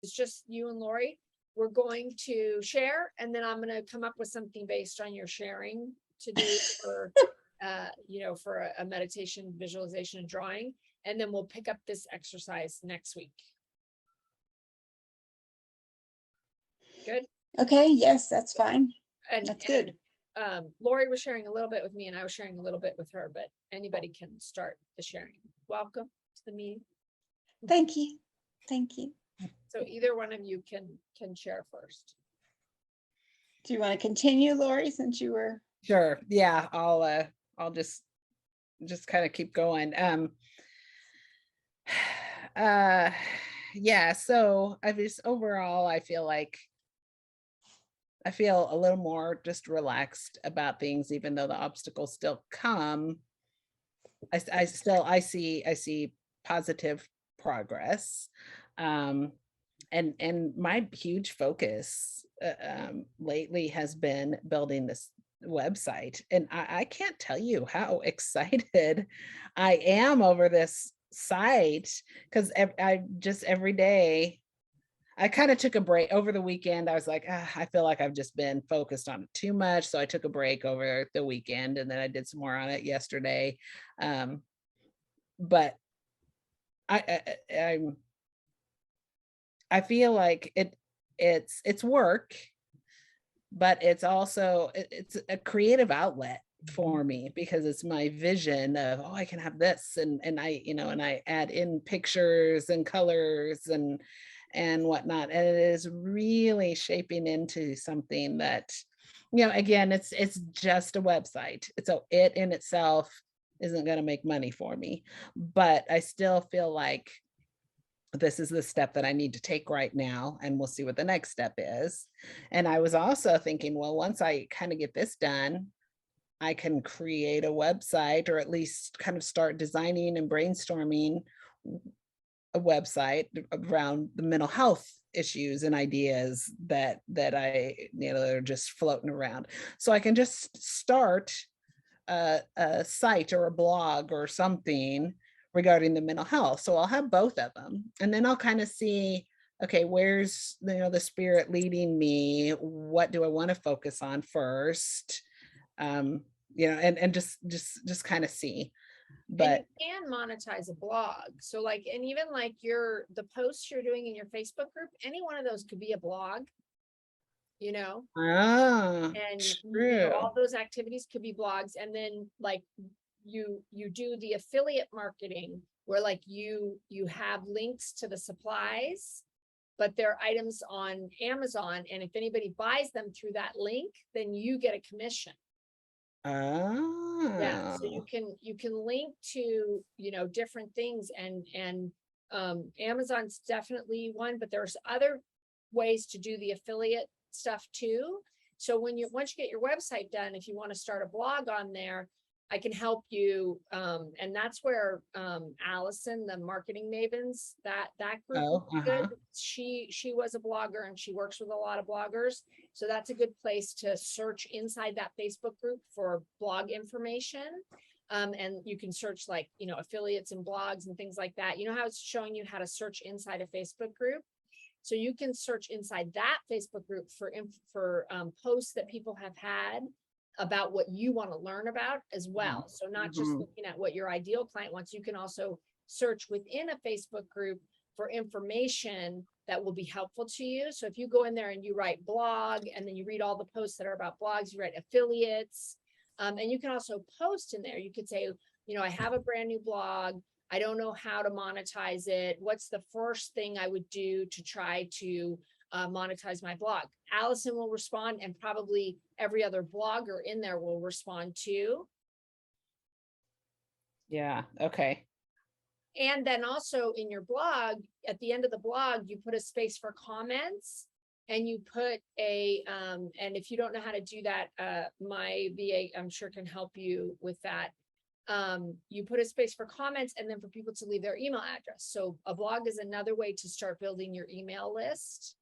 it's just you and Lori. We're going to share, and then I'm going to come up with something based on your sharing to do for, for a meditation, visualization, and drawing. And then we'll pick up this exercise next week. Good. Okay. Yes, that's fine. And That's good. Lori was sharing a little bit with me, and I was sharing a little bit with her, but anybody can start the sharing. Welcome to the meeting. Thank you. Thank you. So either one of you can share first. Do you want to continue, Lori, since you were? Sure. Yeah, I'll just kind of keep going. Yeah, so I just overall I feel a little more just relaxed about things, even though the obstacles still come. I see positive progress. And my huge focus lately has been building this website, and I can't tell you how excited I am over this site, because I just every day I kind of took a break over the weekend. I was like, I feel like I've just been focused on it too much, so I took a break over the weekend, and then I did some more on it yesterday. But I feel like it's work, but it's also it's a creative outlet for me, because it's my vision of, I can have this, and I add in pictures and colors and whatnot, and it is really shaping into something that, again, it's just a website. So it in itself isn't going to make money for me, but I still feel like this is the step that I need to take right now, and we'll see what the next step is. And I was also thinking, well, once I kind of get this done, I can create a website, or at least kind of start designing and brainstorming a website around the mental health issues and ideas that I, are just floating around. So I can just start a site or a blog or something regarding the mental health. So I'll have both of them, and then I'll kind of see, okay, where's the spirit leading me? What do I want to focus on first? And just kind of see. But you can monetize a blog. So and even the posts you're doing in your Facebook group, any one of those could be a blog. And true. all those activities could be blogs. And then you do the affiliate marketing, where you have links to the supplies, but they're items on Amazon, and if anybody buys them through that link, then you get a commission. Yeah, so you can link to different things, and Amazon's definitely one, but there's other ways to do the affiliate stuff too. So once you get your website done, if you want to start a blog on there, I can help you. And that's where Allison, the Marketing Mavens, that group is good. She was a blogger, and she works with a lot of bloggers. So that's a good place to search inside that Facebook group for blog information. And you can search affiliates and blogs and things like that. How it's showing you how to search inside a Facebook group? So you can search inside that Facebook group for posts that people have had about what you want to learn about as well. So not just looking at what your ideal client wants, you can also search within a Facebook group for information that will be helpful to you. So if you go in there and you write blog, and then you read all the posts that are about blogs, you write affiliates, and you can also post in there. You could say, I have a brand new blog. I don't know how to monetize it. What's the first thing I would do to try to monetize my blog? Allison will respond, and probably every other blogger in there will respond too. Yeah. Okay. And then also in your blog, at the end of the blog, you put a space for comments, and you put and if you don't know how to do that, my VA, I'm sure, can help you with that. You put a space for comments, and then for people to leave their email address. So a blog is another way to start building your email list.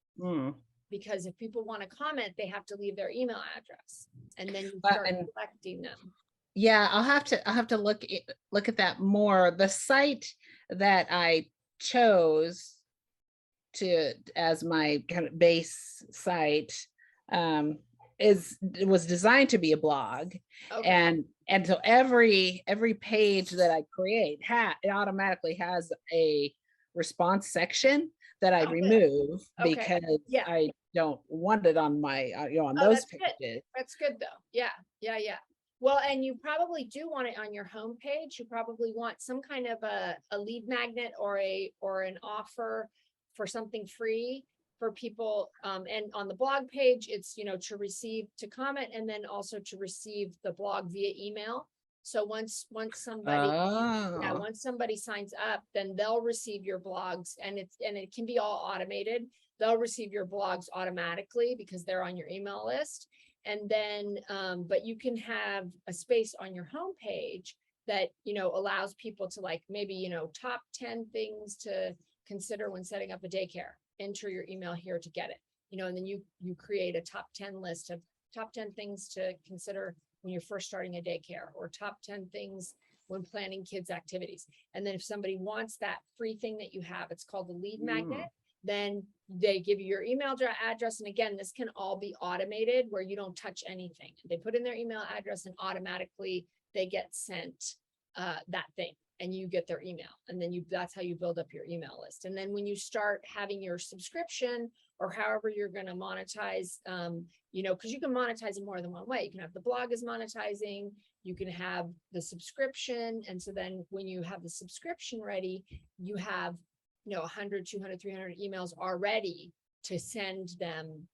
Because if people want to comment, they have to leave their email address, and then you start collecting them. Yeah, I'll have to look at that more. The site that I chose to as my kind of base site was designed to be a blog. Okay. And so every page that I create it automatically has a response section that I Oh, good. remove Okay. because Yeah. I don't want it on my on Oh, those that's good. pages. That's good though. Yeah, yeah, yeah. Well, and you probably do want it on your homepage. You probably want some kind of a lead magnet or an offer for something free for people. And on the blog page, it's, to comment and then also to receive the blog via email. So once somebody Oh, once somebody signs up, then they'll receive your blogs, and it can be all automated. They'll receive your blogs automatically because they're on your email list. And then, but you can have a space on your homepage that, allows people to, like, maybe, top 10 things to consider when setting up a daycare. Enter your email here to get it, and then you create a top 10 list of top 10 things to consider when you're first starting a daycare, or top 10 things when planning kids' activities. And then if somebody wants that free thing that you have, it's called the lead magnet, then they give you your email address. And again, this can all be automated where you don't touch anything. They put in their email address and automatically they get sent that thing, and you get their email. And then that's how you build up your email list. And then when you start having your subscription, or however you're going to monetize, because you can monetize in more than one way. You can have the blog as monetizing, you can have the subscription. And so then when you have the subscription ready, you have 100, 200, 300 emails already to send them,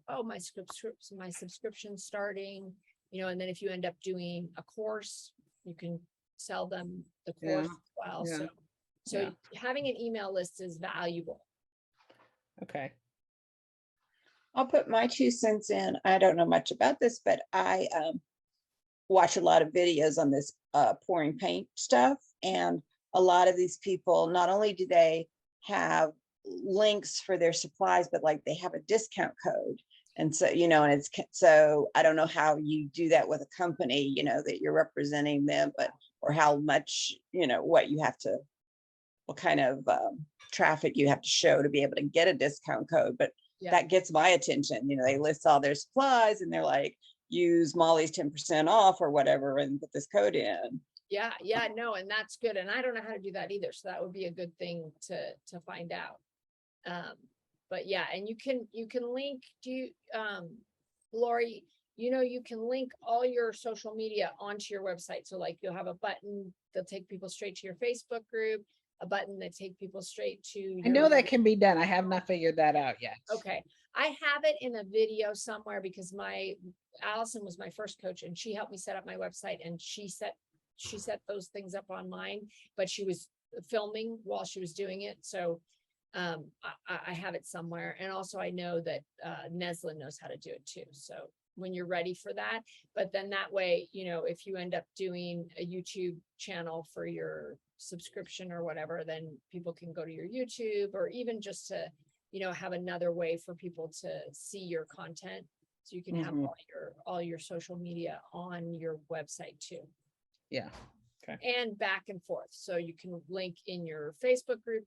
oh, my subscription starting, and then if you end up doing a course, you can sell them the course as well. yeah, So having an email list is valuable. okay. I'll put my 2 cents in. I don't know much about this, but I watch a lot of videos on this pouring paint stuff. And a lot of these people, not only do they have links for their supplies, but like they have a discount code. And so, and so I don't know how you do that with a company, that you're representing them, or how much, what kind of traffic you have to show to be able to get a discount code. But that gets my attention. They list all their supplies and they're like, use Molly's 10% off or whatever and put this code in. Yeah, no, and that's good. And I don't know how to do that either. So that would be a good thing to find out. But yeah, and you can link Lori, you can link all your social media onto your website. So like you'll have a button that'll take people straight to your Facebook group, a button that take people straight to I know that can be done. I have not figured that out yet. Okay. I have it in a video somewhere because Allison was my first coach and she helped me set up my website, and she set those things up on mine, but she was filming while she was doing it. So I have it somewhere. And also I know that Neslin knows how to do it too. So when you're ready for that, but then that way, if you end up doing a YouTube channel for your subscription or whatever, then people can go to your YouTube, or even just to, have another way for people to see your content. So you can have all your social media on your website too. Yeah. Okay. And back and forth. So you can link in your Facebook group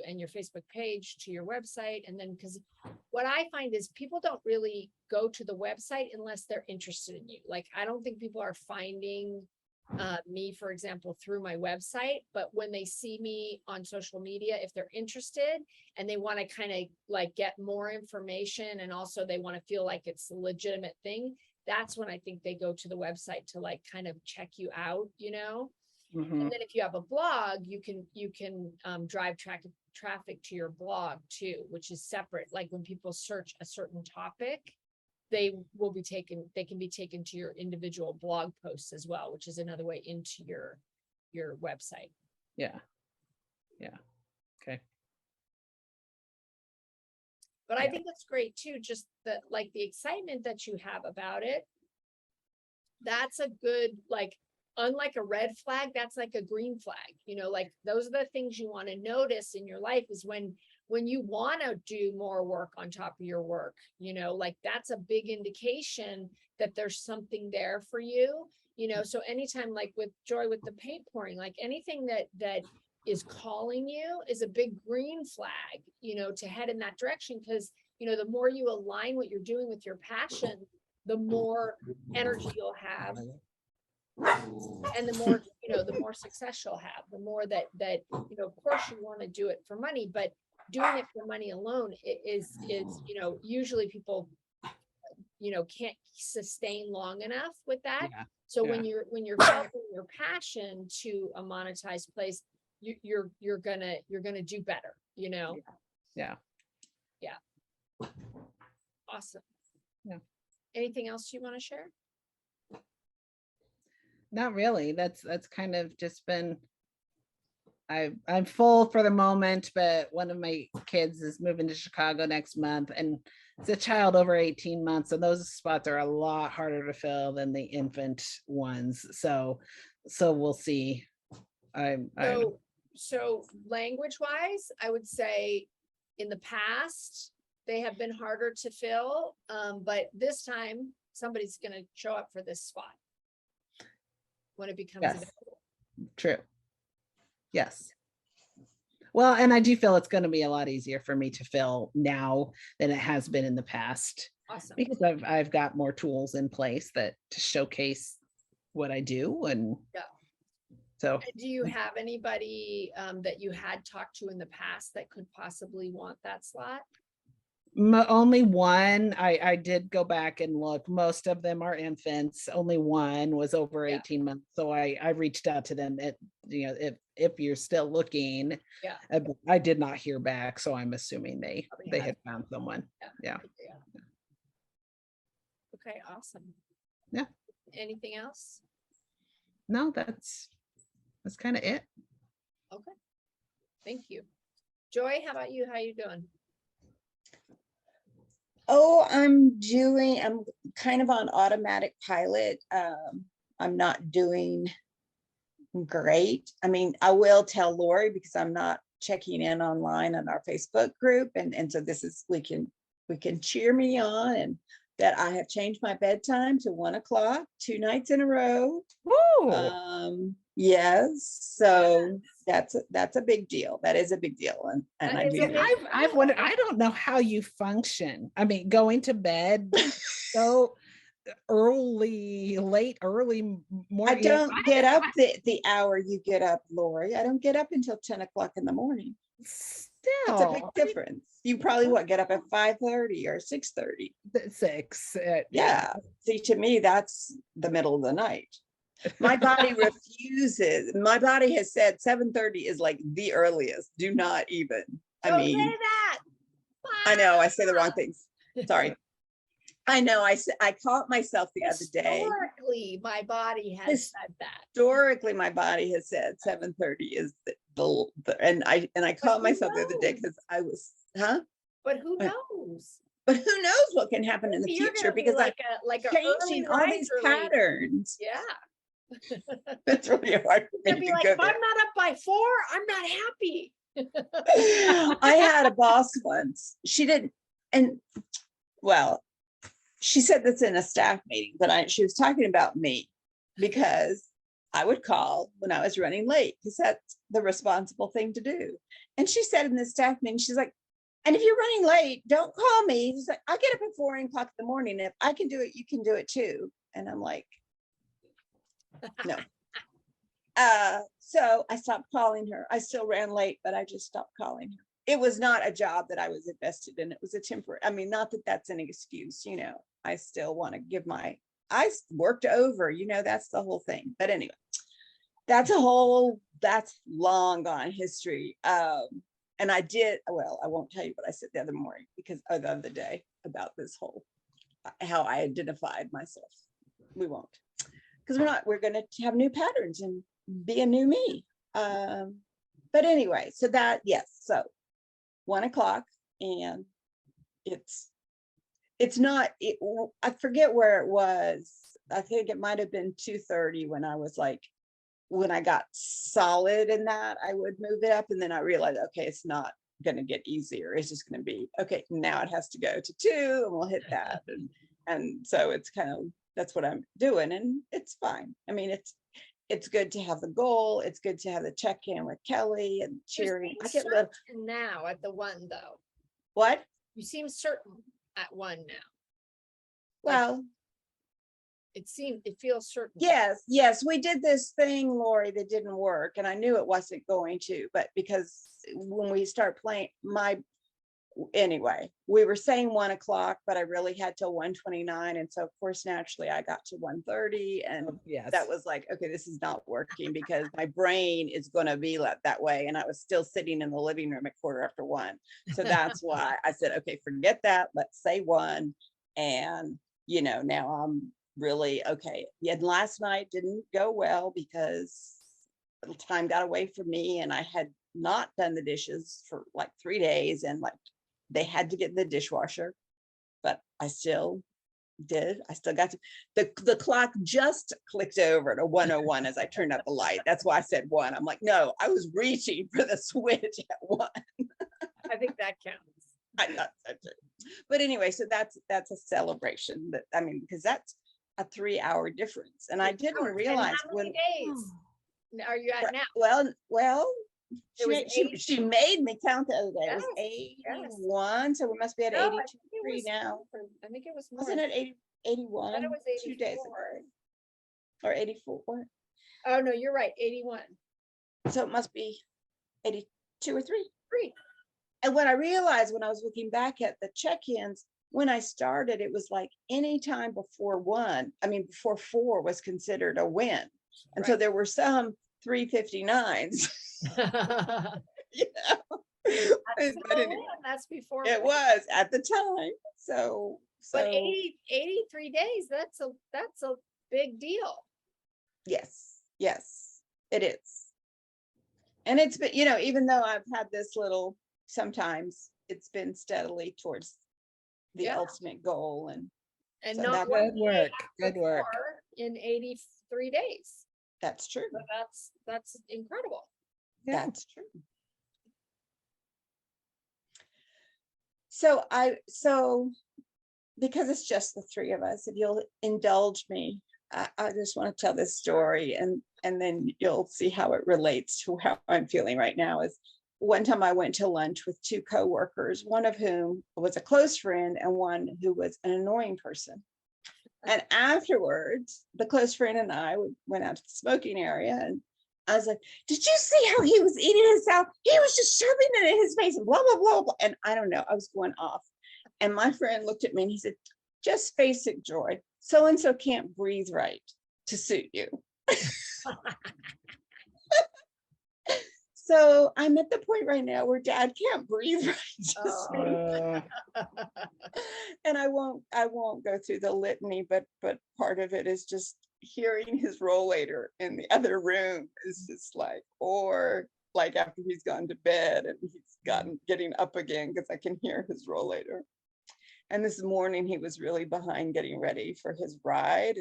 and your Facebook page to your website. And then, because what I find is people don't really go to the website unless they're interested in you. Like, I don't think people are finding me, for example, through my website, but when they see me on social media, if they're interested and they want to kind of like get more information, and also they want to feel like it's a legitimate thing, that's when I think they go to the website to like kind of check you out, And then if you have a blog, you can drive traffic to your blog too, which is separate. Like when people search a certain topic, they can be taken to your individual blog posts as well, which is another way into your website. Yeah. Okay. But I think that's great too, just the excitement that you have about it. That's a good, like, unlike a red flag, that's like a green flag, like those are the things you want to notice in your life, is when you want to do more work on top of your work, like that's a big indication that there's something there for you, so anytime, like with Joy, with the paint pouring, like anything that is calling you is a big green flag, to head in that direction. Because, the more you align what you're doing with your passion, the more energy you'll have, and the more success you'll have, the more that, of course you want to do it for money, but doing it for money alone is, usually people, can't sustain long enough with that. Yeah. So Yeah. when you're following your passion to a monetized place, you're gonna do better, Yeah. Awesome. Yeah. Anything else you want to share? Not really. That's kind of just been, I'm full for the moment, but one of my kids is moving to Chicago next month, and it's a child over 18 months, and those spots are a lot harder to fill than the infant ones. So we'll see. So language wise, I would say in the past, they have been harder to fill. But this time somebody's going to show up for this spot when it becomes Yes. available. True. Yes. Well, and I do feel it's going to be a lot easier for me to fill now than it has been in the past, Awesome. because I've got more tools in place that to showcase what I do. And Yeah. so And do you have anybody that you had talked to in the past that could possibly want that slot? only one. I did go back and look. Most of them are infants. Only one was over Yeah. 18 months. So I reached out to them at, if you're still looking. Yeah. But I did not hear back. So I'm assuming they Probably had found someone. Yeah. Okay, awesome. Yeah. Anything else? No, that's kind of it. Okay. Thank you. Joy, how about you? How you doing? Oh, I'm kind of on automatic pilot. I'm not doing great. I mean, I will tell Lori because I'm not checking in online on our Facebook group. And so this is, we can cheer me on, and that I have changed my bedtime to 1 o'clock, 2 nights in a row. Woo! Yes. So that's a big deal. That is a big deal. And That I is do. a big I've wondered, I don't know how you function. I mean, going to bed so early morning. I don't get up the hour you get up, Lori. I don't get up until 10 o'clock in the morning. That's a big Still, difference. You probably get up at 5:30 or 6:30. 6. Yeah. See, to me, that's the middle of the night. My body refuses. My body has said 7:30 is like the earliest. Do not even. Don't say that. I know I say the wrong things. Sorry. I know. I caught myself the other day. Historically, my body has said that. Historically, my body has said 7:30 is and I caught myself the other day because I was, But who knows? But who knows what can happen in the You're future, gonna be because like I'm a early changing all these riser lady. patterns. Yeah. It's really hard for You're me gonna be to like, go if there. I'm not up by 4, I'm not happy. I had a boss once. She didn't, and well, she said this in a staff meeting, but she was talking about me because I would call when I was running late because that's the responsible thing to do. And she said in the staff meeting, she's like, and if you're running late, don't call me. She's like, I get up at 4 o'clock in the morning. If I can do it, you can do it too. And I'm like, no. So I stopped calling her. I still ran late, but I just stopped calling her. It was not a job that I was invested in. It was a temporary, I mean, not that that's an excuse, I still want to give I worked over, that's the whole thing. But anyway, that's long gone history. And I won't tell you what I said the other day about this whole, how I identified myself. We won't, because we're going to have new patterns and be a new me. But anyway, so so 1 o'clock, and it's not, I forget where it was. I think it might've been 2:30 when I got solid in that, I would move it up. And then I realized, okay, it's not going to get easier. It's just going to be, okay, now it has to go to 2 and we'll hit that. And so it's kind of, that's what I'm doing. And it's fine. I mean, it's good to have the goal. It's good to have the check-in with Kelly and You're cheering. I seem get little, certain now at the one though. what? You seem certain at one now. Well, It feels certain. yes, we did this thing, Lori, that didn't work, and I knew it wasn't going to, but because when we start playing, anyway, we were saying 1 o'clock, but I really had till 1:29, and so of course, naturally, I got to 1:30, and Yes. that was like, okay, this is not working because my brain is going to be that way, and I was still sitting in the living room at 1:15. So that's why I said, okay, forget that. Let's say 1, and now I'm really okay. Yeah, and last night didn't go well because time got away from me, and I had not done the dishes for like 3 days, and like they had to get in the dishwasher, but I still did. I still got to the clock just clicked over to 1:01 as I turned up the light. That's why I said 1. I'm like, no, I was reaching for the switch at 1. I think that counts. I thought so too. But anyway, so that's a celebration. That, I mean, because that's a 3-hour difference, and I 3 didn't hours. And realize how many days are you at now? Well, It was she made me count the other day. It was Yes, 81, so we must be at No, I 82 think it was now. more. I think it was more. Wasn't it 81? I thought it was 2 days 84. ago, or 84? Oh, no, you're right, 81. So it must be 82 or 3. 3. And what I realized when I was looking back at the check-ins, when I started, it was like any time before before 4 was considered a win. And so Right. there were some 359s. That's before. It was at the time. So But 83 days, that's a big deal. yes, it is. And it's been, even though I've had this little, sometimes it's been steadily towards the Yeah. ultimate goal. And And So not that- one Good work. day Good work. before in 83 days. that's true. So that's incredible. Yeah. That's true. So because it's just the 3 of us, if you'll indulge me, I just want to tell this story, and then you'll see how it relates to how I'm feeling right now. Is one time I went to lunch with 2 coworkers, one of whom was a close friend and one who was an annoying person. And afterwards, the close friend and I went out to the smoking area, and I was like, did you see how he was eating himself? He was just shoving it in his face and blah, blah, blah, blah. And I don't know, I was going off. And my friend looked at me and he said, just face it, Joy. So-and-so can't breathe right to suit you. So I'm at the point right now where Dad can't breathe right to suit me. And I won't go through the litany, but part of it is just hearing his rollator in the other room is just like, or like after he's gone to bed and he's getting up again, because I can hear his rollator. And this morning he was really behind getting ready for his ride,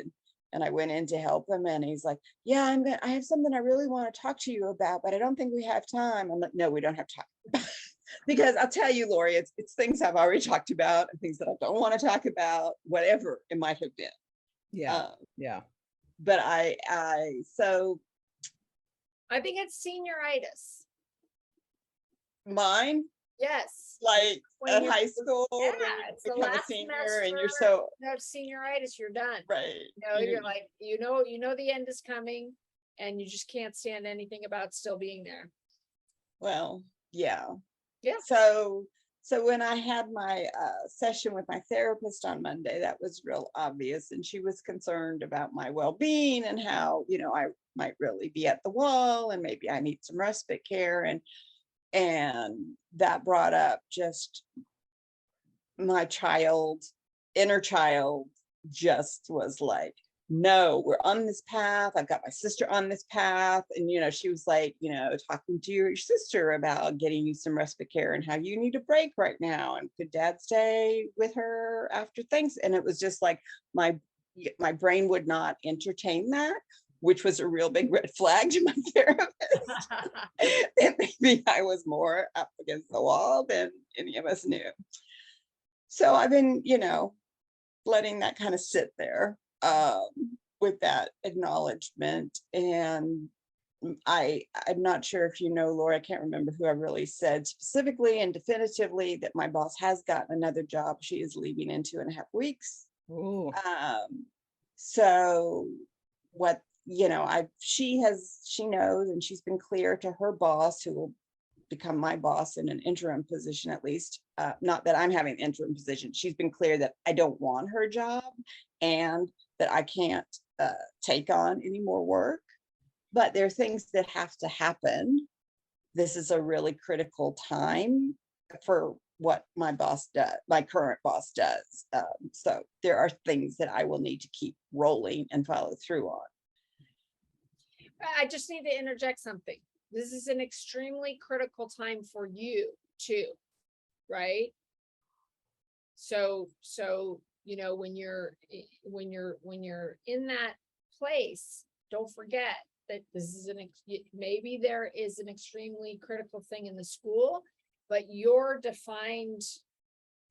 and I went in to help him, and he's like, yeah, I have something I really want to talk to you about, but I don't think we have time. I'm like, no, we don't have time. Because I'll tell you, Lori, it's things I've already talked about and things that I don't want to talk about, whatever it might have been. Yeah. Yeah. But so I think it's senioritis. mine, Yes. like When at you're- high school, Yeah, when you it's the become a last senior and you're semester. so You have senioritis, you're done. right. You're like, you know the end is coming, and you just can't stand anything about still being there. Well, yeah. Yeah. So when I had my session with my therapist on Monday, that was real obvious. And she was concerned about my well-being and how, I might really be at the wall and maybe I need some respite care. And that brought up just my inner child just was like, no, we're on this path. I've got my sister on this path. And, she was like, talking to your sister about getting you some respite care and how you need a break right now. And could Dad stay with her after things? And it was just like, my brain would not entertain that, which was a real big red flag to my therapist. And maybe I was more up against the wall than any of us knew. So I've been, letting that kind of sit there. with that acknowledgement. And I'm not sure if you know, Laura, I can't remember who I really said specifically and definitively that my boss has gotten another job. She is leaving in 2.5 weeks. Ooh, So what, she knows, and she's been clear to her boss, who will become my boss in an interim position, at least, not that I'm having an interim position. She's been clear that I don't want her job and that I can't take on any more work. But there are things that have to happen. This is a really critical time for what my boss does, my current boss does. So there are things that I will need to keep rolling and follow through on. I just need to interject something. This is an extremely critical time for you too, right? So, when you're in that place, don't forget that this is maybe there is an extremely critical thing in the school, but your defined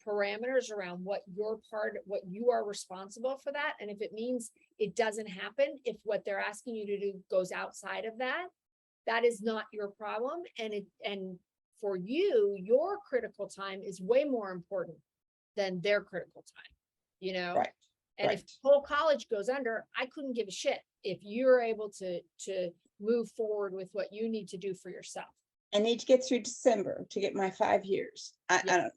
parameters around what you are responsible for that. And if it means it doesn't happen, if what they're asking you to do goes outside of that, that is not your problem. And for you, your critical time is way more important than their critical time, Right. And right. if the whole college goes under, I couldn't give a shit if you're able to move forward with what you need to do for yourself. I need to get through December to get my 5 years.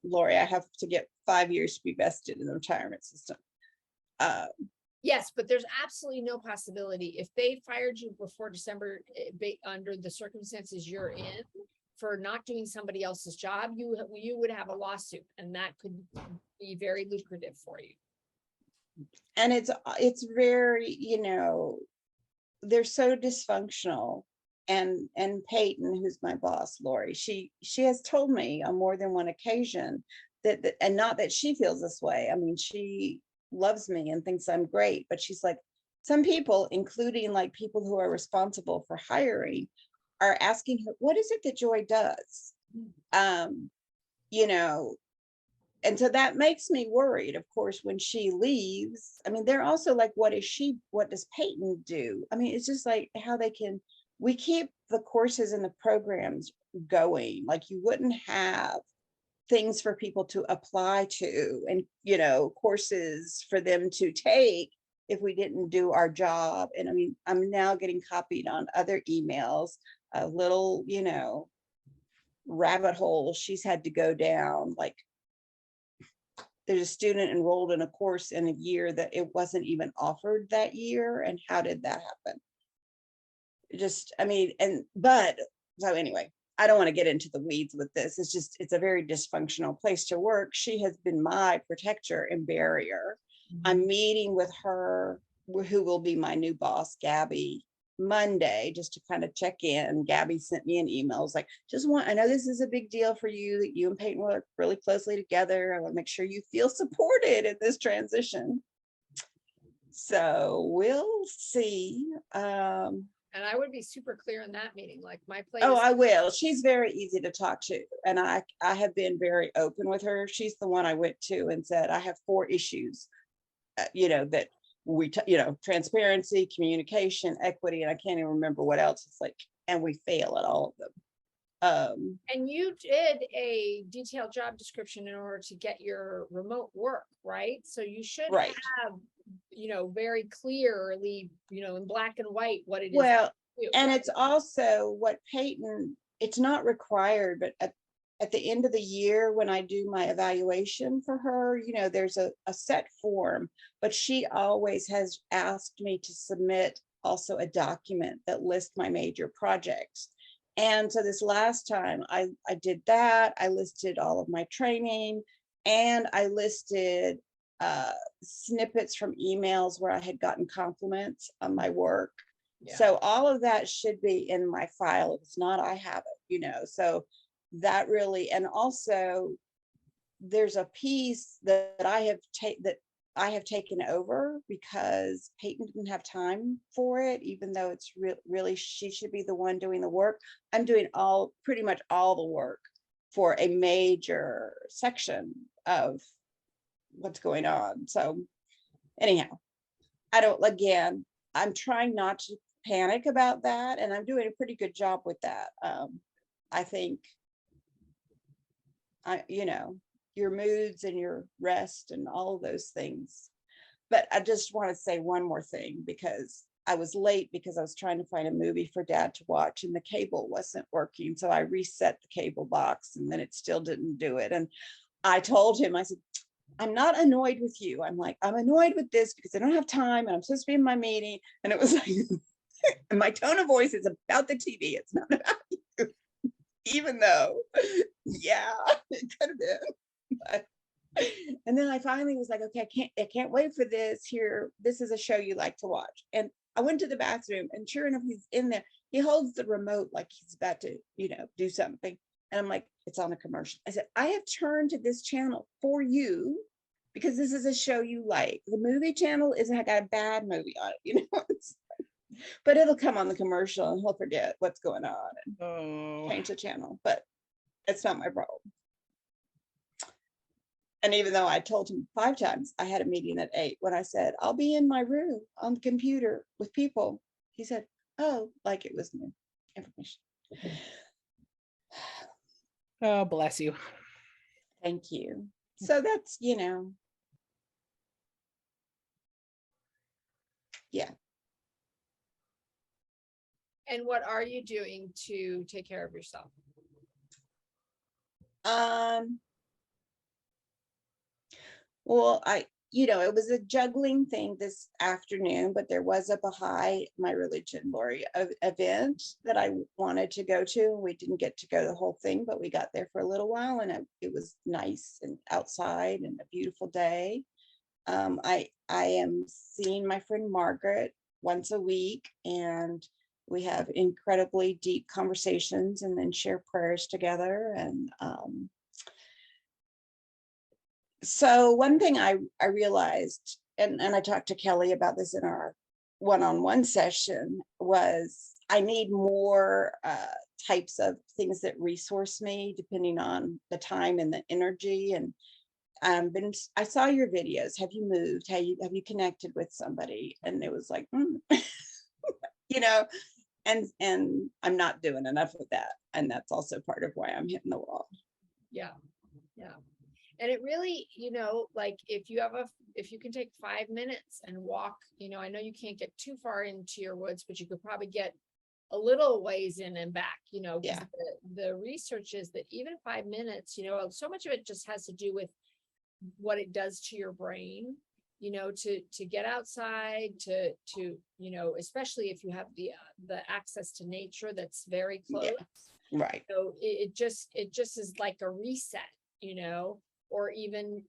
Lori, I have to get 5 years to be vested in the retirement system. Yes, but there's absolutely no possibility if they fired you before December, under the circumstances you're in, for not doing somebody else's job, you would have a lawsuit, and that could be very lucrative for you. And it's very, they're so dysfunctional. And Peyton, who's my boss, Lori, she has told me on more than one occasion that, and not that she feels this way. I mean, she loves me and thinks I'm great, but she's like, some people, including like people who are responsible for hiring, are asking her, what is it that Joy does? And so that makes me worried, of course, when she leaves. I mean, they're also like, what does Peyton do? I mean, it's just like how we keep the courses and the programs going. Like, you wouldn't have things for people to apply to and, courses for them to take if we didn't do our job. And I mean, I'm now getting copied on other emails, a little, rabbit hole she's had to go down. Like, there's a student enrolled in a course in a year that it wasn't even offered that year. And how did that happen? So anyway, I don't want to get into the weeds with this. It's a very dysfunctional place to work. She has been my protector and barrier. Mm-hmm. I'm meeting with her, who will be my new boss, Gabby, Monday, just to kind of check in. Gabby sent me an email. It's like, I know this is a big deal for you, that you and Peyton work really closely together. I want to make sure you feel supported in this transition. So we'll see. And I would be super clear in that meeting, like my place. Oh, I will. She's very easy to talk to. And I have been very open with her. She's the one I went to and said, I have 4 issues, that we, transparency, communication, equity, and I can't even remember what else. It's like, and we fail at all of them. And you did a detailed job description in order to get your remote work, right? So you should have, very clearly, in black and white what it is. Well, and it's also what Peyton, it's not required, but at the end of the year, when I do my evaluation for her, there's a set form, but she always has asked me to submit also a document that lists my major projects. And so this last time I did that. I listed all of my training, and I listed snippets from emails where I had gotten compliments on my work. Yeah. So all of that should be in my file. If it's not, I have it, so that really, and also there's a piece that I have taken over because Peyton didn't have time for it, even though it's really she should be the one doing the work. I'm doing pretty much all the work for a major section of what's going on. So anyhow, I'm trying not to panic about that, and I'm doing a pretty good job with that. I think your moods and your rest and all of those things. But I just want to say one more thing, because I was late because I was trying to find a movie for Dad to watch and the cable wasn't working. So I reset the cable box and then it still didn't do it. And I told him, I said, I'm not annoyed with you. I'm like, I'm annoyed with this because I don't have time and I'm supposed to be in my meeting. And it was like, and my tone of voice is about the TV. It's not about you. Even though, yeah, it could have been. But, and then I finally was like, okay, I can't wait for this. Here, this is a show you like to watch. And I went to the bathroom, and sure enough, he's in there. He holds the remote like he's about to, do something. And I'm like, it's on a commercial. I said, I have turned to this channel for you because this is a show you like. The movie channel isn't got a bad movie on it, but it'll come on the commercial and he'll forget what's going on and Oh, change the channel. But it's not my problem. And even though I told him 5 times, I had a meeting at 8. When I said, I'll be in my room on the computer with people, he said, oh, like it was new information. oh, bless you. Thank you. So that's, yeah. And what are you doing to take care of yourself? Well, it was a juggling thing this afternoon, but there was a Baha'i, my religion, Lori, event that I wanted to go to. We didn't get to go the whole thing, but we got there for a little while, and it was nice and outside and a beautiful day. I am seeing my friend Margaret once a week, and we have incredibly deep conversations and then share prayers together. And so one thing I realized, and I talked to Kelly about this in our one-on-one session, was I need more types of things that resource me depending on the time and the energy. And I saw your videos. Have you moved? Have you connected with somebody? And it was like, and I'm not doing enough of that. And that's also part of why I'm hitting the wall. Yeah. Yeah. And it really, like if you can take 5 minutes and walk, I know you can't get too far into your woods, but you could probably get a little ways in and back, 'cause Yeah. the research is that even 5 minutes, so much of it just has to do with what it does to your brain, to get outside, to especially if you have the access to nature that's very close. Yeah. Right. So it just is like a reset, or even,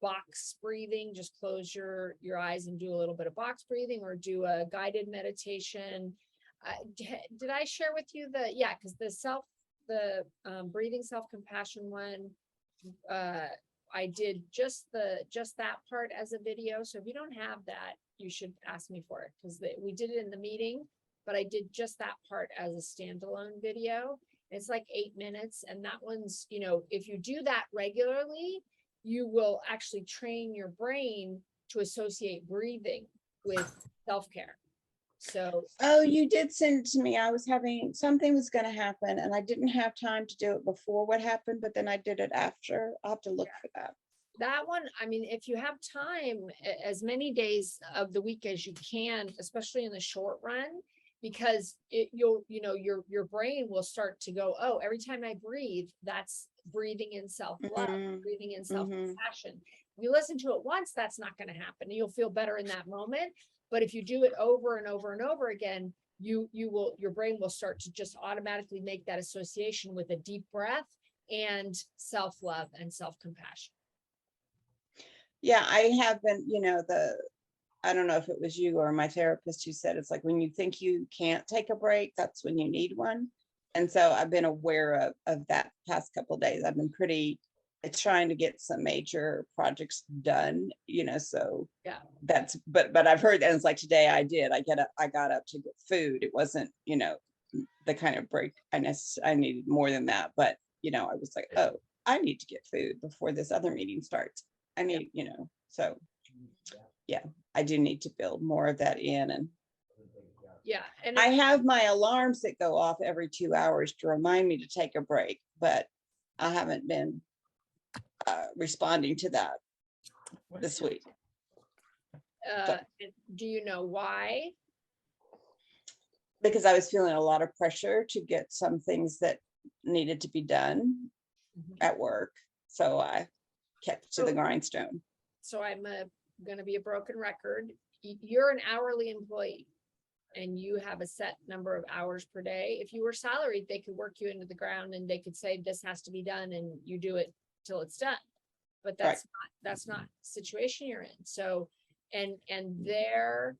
box breathing, just close your eyes and do a little bit of box breathing or do a guided meditation. Did I share with you because the breathing self-compassion one, I did just that part as a video. So if you don't have that, you should ask me for it, because we did it in the meeting, but I did just that part as a standalone video. It's like 8 minutes. And that one's, if you do that regularly, you will actually train your brain to associate breathing with self-care. So, oh, you did send it to me. I was having something was going to happen and I didn't have time to do it before what happened, but then I did it after. I'll have to look for that. That one, I mean, if you have time, as many days of the week as you can, especially in the short run, because your brain will start to go, oh, every time I breathe, that's breathing in self-love, breathing in self-compassion. If you listen to it once, that's not going to happen. You'll feel better in that moment. But if you do it over and over and over again, your brain will start to just automatically make that association with a deep breath and self-love and self-compassion. Yeah, I have been, I don't know if it was you or my therapist who said it's like when you think you can't take a break, that's when you need one. And so I've been aware of that past couple of days. I've been trying to get some major projects done, so yeah, but I've heard that it's like today I got up to get food. It wasn't, the kind of break I needed more than that. But, I was like, oh, I need to get food before this other meeting starts. I need, so yeah, I do need to build more of that in. And Yeah, and I have my alarms that go off every 2 hours to remind me to take a break, but I haven't been responding to that this week. do you know why? Because I was feeling a lot of pressure to get some things that needed to be done at work. So I kept to the So- grindstone. So I'm gonna be a broken record. You're an hourly employee and you have a set number of hours per day. If you were salaried, they could work you into the ground and they could say, this has to be done, and you do it till it's done. But that's not the situation you're in. So, and their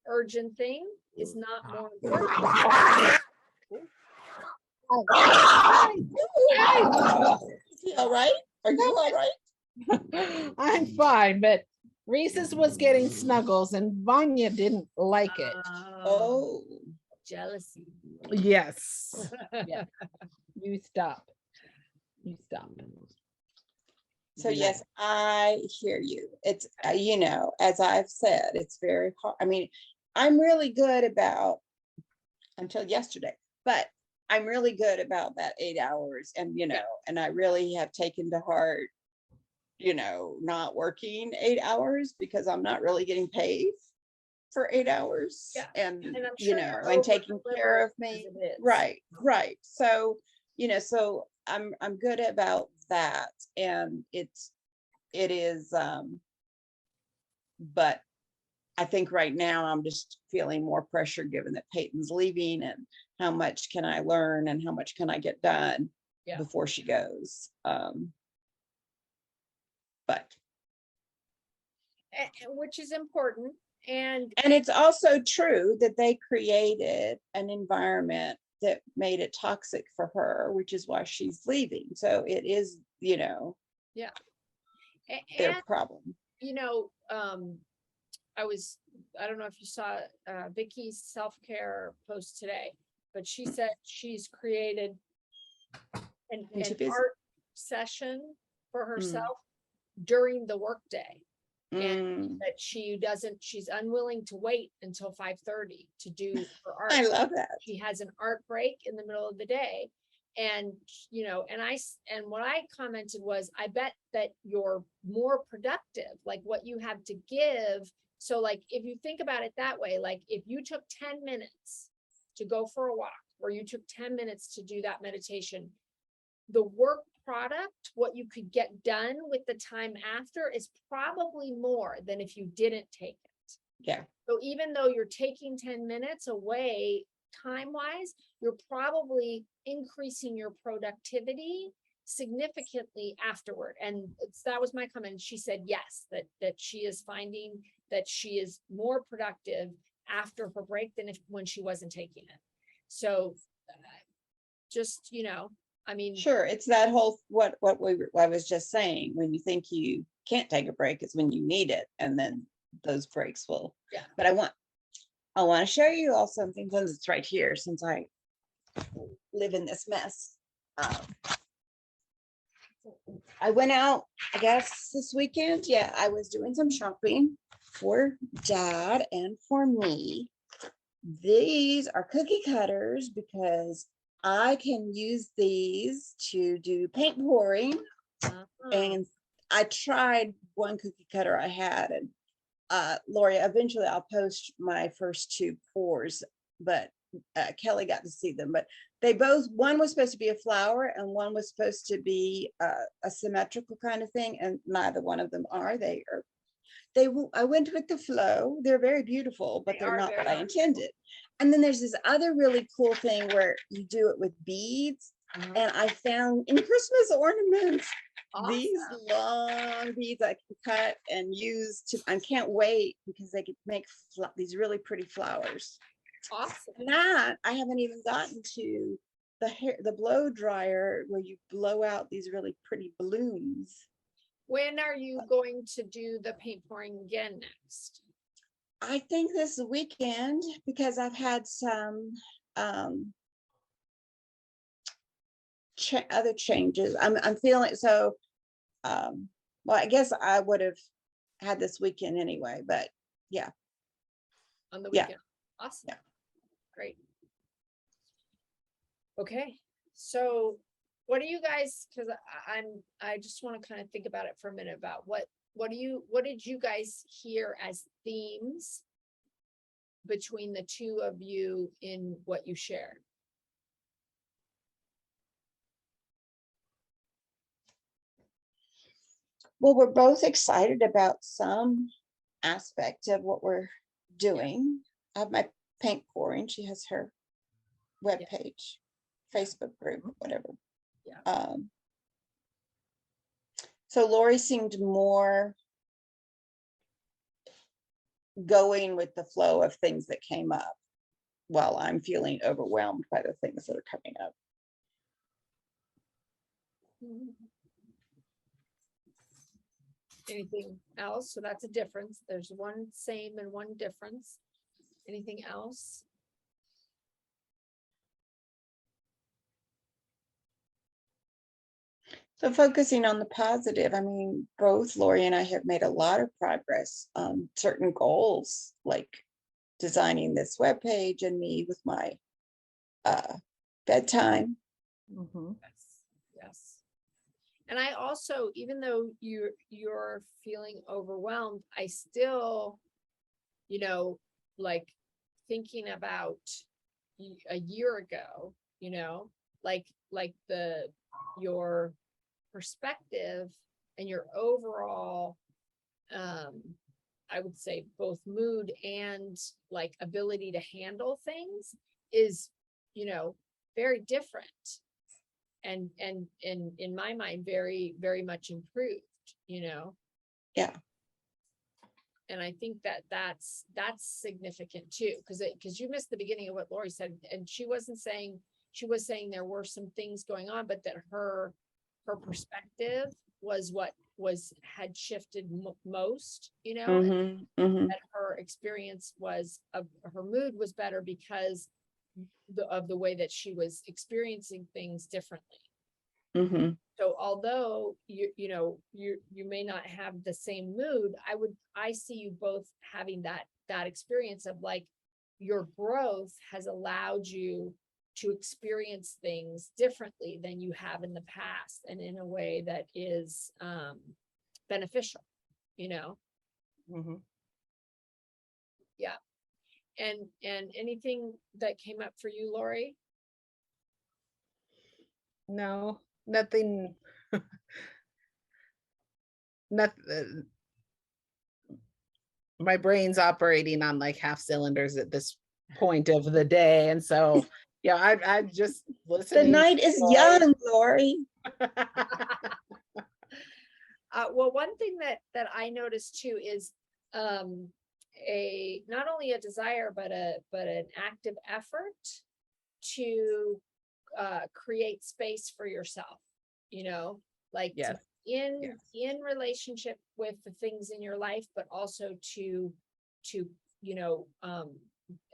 urgent thing is not more important. All right? Are you all right? I'm fine, but Reese's was getting snuggles and Vanya didn't like it. Oh, Jealousy. Yes. Yeah. You stop. You stop. so yes, I hear you. It's, you know, as I've said, it's very hard. I mean, I'm really good about, until yesterday, but I'm really good about that 8 hours and, you know, and I really have taken to heart, you know, not working 8 hours because I'm not really getting paid for 8 hours. Yeah, And, I'm you sure know, you're and taking over-delivering care of as me. it is. Right, right. So, you know, so I'm good about that. And it is, but I think right now I'm just feeling more pressure given that Peyton's leaving and how much can I learn and how much can I get done Yeah. before she goes. But Which is important. And it's also true that they created an environment that made it toxic for her, which is why she's leaving. So it is, you know, their and problem. you know, I don't know if you saw Vicky's self-care post today, but she said she's created an I'm too busy. art session for herself during the workday. And that she's unwilling to wait until 5:30 to do her art. I love that. She has an art break in the middle of the day. And, you know, and what I commented was, I bet that you're more productive, like what you have to give. So like, if you think about it that way, like if you took 10 minutes to go for a walk, or you took 10 minutes to do that meditation, the work product, what you could get done with the time after is probably more than if you didn't take it. Yeah. So even though you're taking 10 minutes away time-wise, you're probably increasing your productivity significantly afterward. And that was my comment. She said, yes, that she is finding that she is more productive after her break than when she wasn't taking it. So just, you know, I mean, Sure, it's that whole, what I was just saying, when you think you can't take a break is when you need it, and then those breaks will. Yeah. But I want to show you all something, since it's right here, since I live in this mess. I went out, I guess this weekend. Yeah, I was doing some shopping for Dad and for me. These are cookie cutters because I can use these to do paint pouring. And I tried one cookie cutter I had, and Lori, eventually I'll post my first 2 pours, but Kelly got to see them. But they both, one was supposed to be a flower and one was supposed to be a symmetrical kind of thing, and neither one of them are. I went with the flow. They're very beautiful, but they're not what I intended. And then there's this other really cool thing where you do it with beads. And I found in Christmas ornaments, these long beads I can cut and use to, I can't wait because they could make these really pretty flowers. Awesome. And that I haven't even gotten to the blow dryer where you blow out these really pretty balloons. When are you going to do the paint pouring again next? I think this weekend, because I've had some other changes. I'm feeling so. Well, I guess I would have had this weekend anyway, but yeah. On the Yeah. weekend? Awesome. Yeah. Great. Okay, so what do you guys, because I just want to kind of think about it for a minute about what did you guys hear as themes between the two of you in what you shared? Well, we're both excited about some aspect of what we're doing. I have my paint pouring. She has her webpage, Facebook group, whatever. Yeah. So Lori seemed more going with the flow of things that came up, while I'm feeling overwhelmed by the things that are coming up. Anything else? So that's a difference. There's one same and one difference. Anything else? So focusing on the positive, I mean, both Lori and I have made a lot of progress on certain goals, like designing this webpage and me with my bedtime. Yes, yes. And I also, even though you're feeling overwhelmed, I still, like thinking about a year ago, like your perspective and your overall, I would say both mood and like ability to handle things is, very different. And in my mind, very, very much improved, Yeah. And I think that's significant too, because you missed the beginning of what Lori said, and she was saying there were some things going on, but that her perspective was what had shifted most, and that her experience was her mood was better because of the way that she was experiencing things differently. So although you may not have the same mood, I see you both having that experience of like your growth has allowed you to experience things differently than you have in the past, and in a way that is beneficial, Yeah. And anything that came up for you, Lori? No, nothing. Nothing. My brain's operating on like half cylinders at this point of the day, and so yeah, I just The listening. night is young, Lori. Well, one thing that I noticed too is a not only a desire but an active effort to create space for yourself, like Yes. in relationship with the things in your life, but also to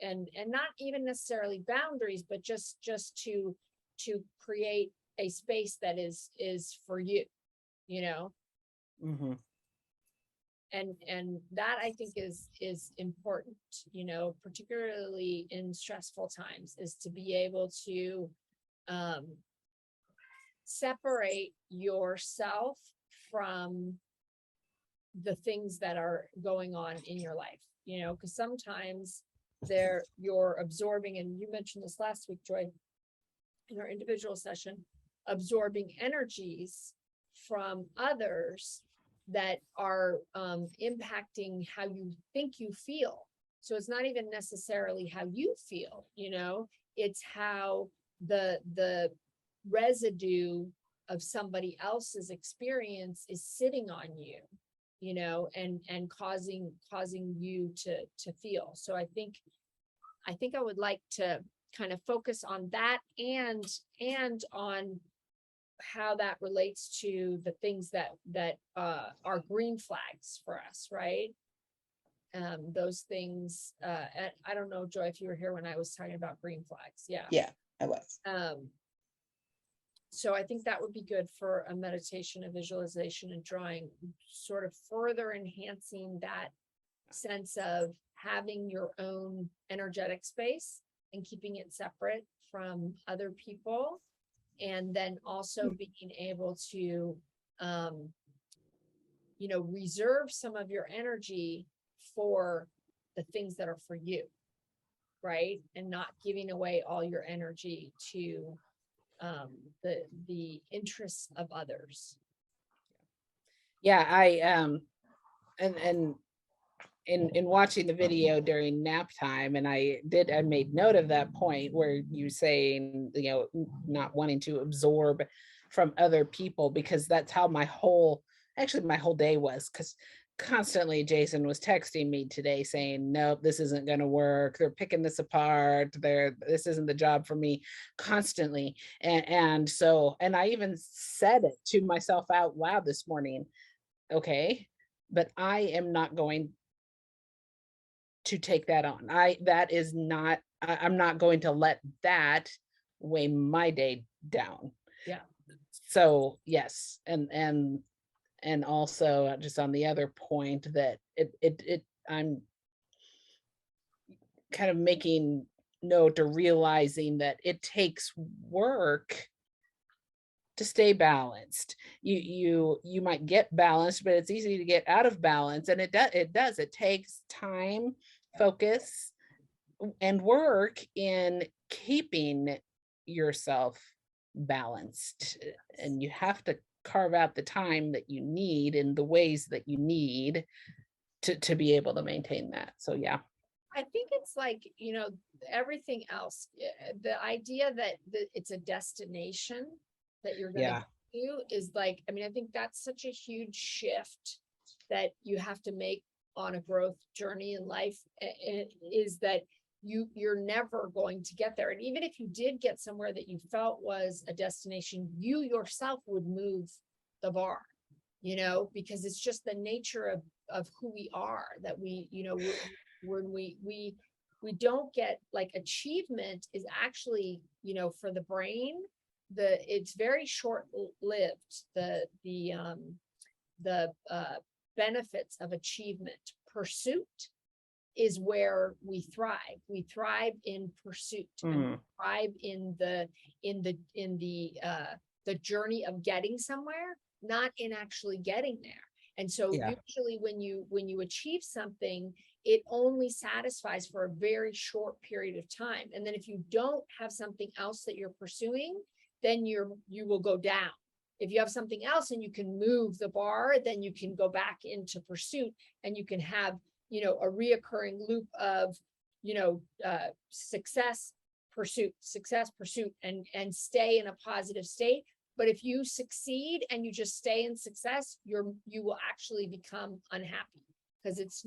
and not even necessarily boundaries, but just to create a space that is for you, and that I think is important, particularly in stressful times, is to be able to separate yourself from the things that are going on in your life, because sometimes you're absorbing, and you mentioned this last week, Joy, in our individual session, absorbing energies from others that are impacting how you think you feel. So it's not even necessarily how you feel, it's how the residue of somebody else's experience is sitting on you, and causing you to feel. So I think I would like to kind of focus on that and on how that relates to the things that are green flags for us, right? Those things, I don't know, Joy, if you were here when I was talking about green flags. Yeah, I was. So I think that would be good for a meditation, a visualization, and drawing, sort of further enhancing that sense of having your own energetic space and keeping it separate from other people. And then also being able to, reserve some of your energy for the things that are for you, right? And not giving away all your energy to the interests of others. Yeah, and in watching the video during nap time, and I made note of that point where you saying, not wanting to absorb from other people, because that's how my whole day was, because constantly Jason was texting me today saying, nope, this isn't going to work, they're picking this apart, this isn't the job for me, constantly. And so I even said it to myself out loud this morning, okay, but I am not going to take that on. I'm not going to let that weigh my day down. Yeah. So yes, and also just on the other point that I'm kind of making note or realizing that it takes work to stay balanced. You might get balanced, but it's easy to get out of balance, and it does. It takes time, focus, and work in keeping yourself balanced. And you have to carve out the time that you need in the ways that you need to be able to maintain that. So yeah. I think it's like, everything else, the idea that it's a destination that you're going to do is like, I think that's such a huge shift that you have to make on a growth journey in life, is that you're never going to get there. And even if you did get somewhere that you felt was a destination, you yourself would move the bar, because it's just the nature of who we are, that we, when we don't get, like, achievement is actually, for the brain, it's very short-lived, the benefits of achievement. Pursuit is where we thrive in pursuit, and we thrive in the journey of getting somewhere, not in actually getting there. And so usually when you achieve something, it only satisfies for a very short period of time. And then if you don't have something else that you're pursuing, then you will go down. If you have something else and you can move the bar, then you can go back into pursuit, and you can have, a reoccurring loop of, success, pursuit, and stay in a positive state. But if you succeed and you just stay in success, you will actually become unhappy, because it's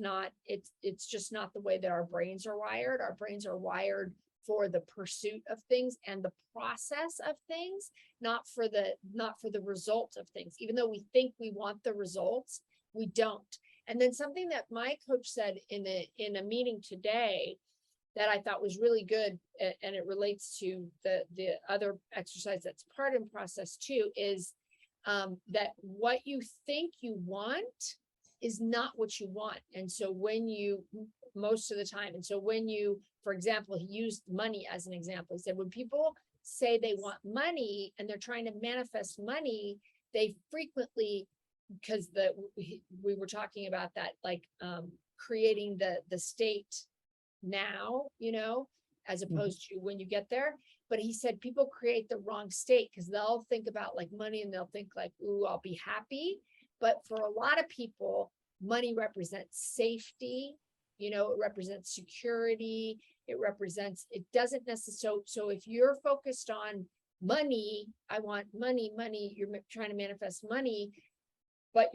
just not the way that our brains are wired. Our brains are wired for the pursuit of things and the process of things, not for the result of things. Even though we think we want the results, we don't. And then something that my coach said in a meeting today that I thought was really good, and it relates to the other exercise that's part in process too, is that what you think you want is not what you want. And so most of the time, for example, he used money as an example. He said, when people say they want money and they're trying to manifest money, they frequently, because we were talking about that, like creating the state now, as opposed to when you get there. But he said people create the wrong state, because they'll think about like money and they'll think like, ooh, I'll be happy. But for a lot of people, money represents safety, it represents security, it doesn't necessarily. So if you're focused on money, I want money, you're trying to manifest money, but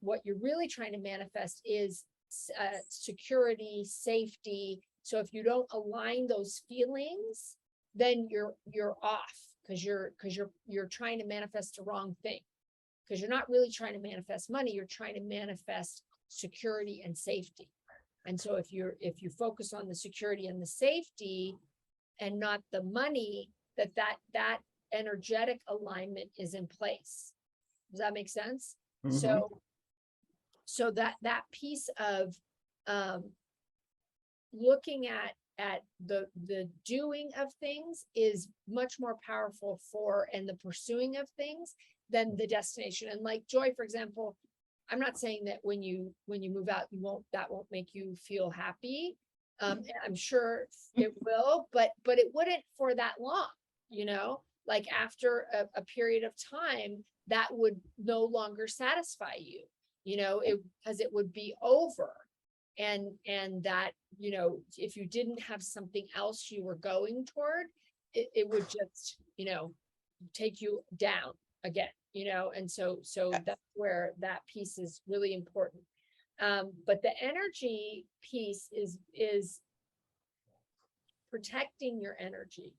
what you're really trying to manifest is security, safety. So if you don't align those feelings, then you're off, because you're trying to manifest the wrong thing, because you're not really trying to manifest money, you're trying to manifest security and safety. And so if you focus on the security and the safety and not the money, that energetic alignment is in place. Does that make sense? So that piece of looking at the doing of things is much more powerful for, and the pursuing of things than the destination. And like Joy, for example, I'm not saying that when you move out, that won't make you feel happy. I'm sure it will, but it wouldn't for that long, like after a period of time, that would no longer satisfy you, because it would be over. And that, if you didn't have something else you were going toward, it would just, take you down again, and so that's where that piece is really important. But the energy piece is protecting your energy,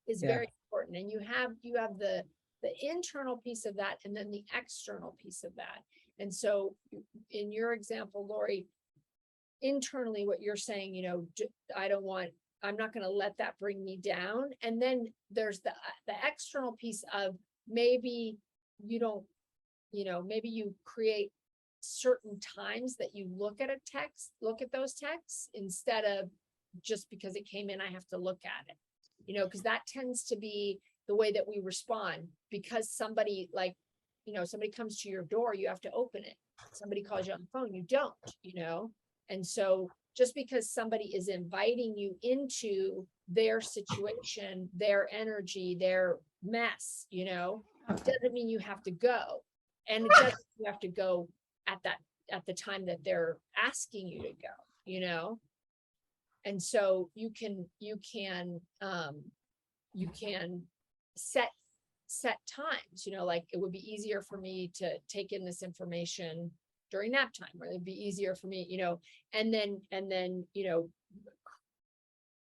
is very important. And you have the internal piece of that, and then the external piece of that. And so in your example, Lori, internally, what you're saying, I'm not going to let that bring me down. And then there's the external piece of maybe you don't, maybe you create certain times that you look at those texts instead of just because it came in, I have to look at it, because that tends to be the way that we respond. Because somebody somebody comes to your door, you have to open it. Somebody calls you on the phone, you don't, and so just because somebody is inviting you into their situation, their energy, their mess, doesn't mean you have to go. And it doesn't mean you have to go at the time that they're asking you to go, and so you can set times, like it would be easier for me to take in this information during nap time, or it'd be easier for me, and then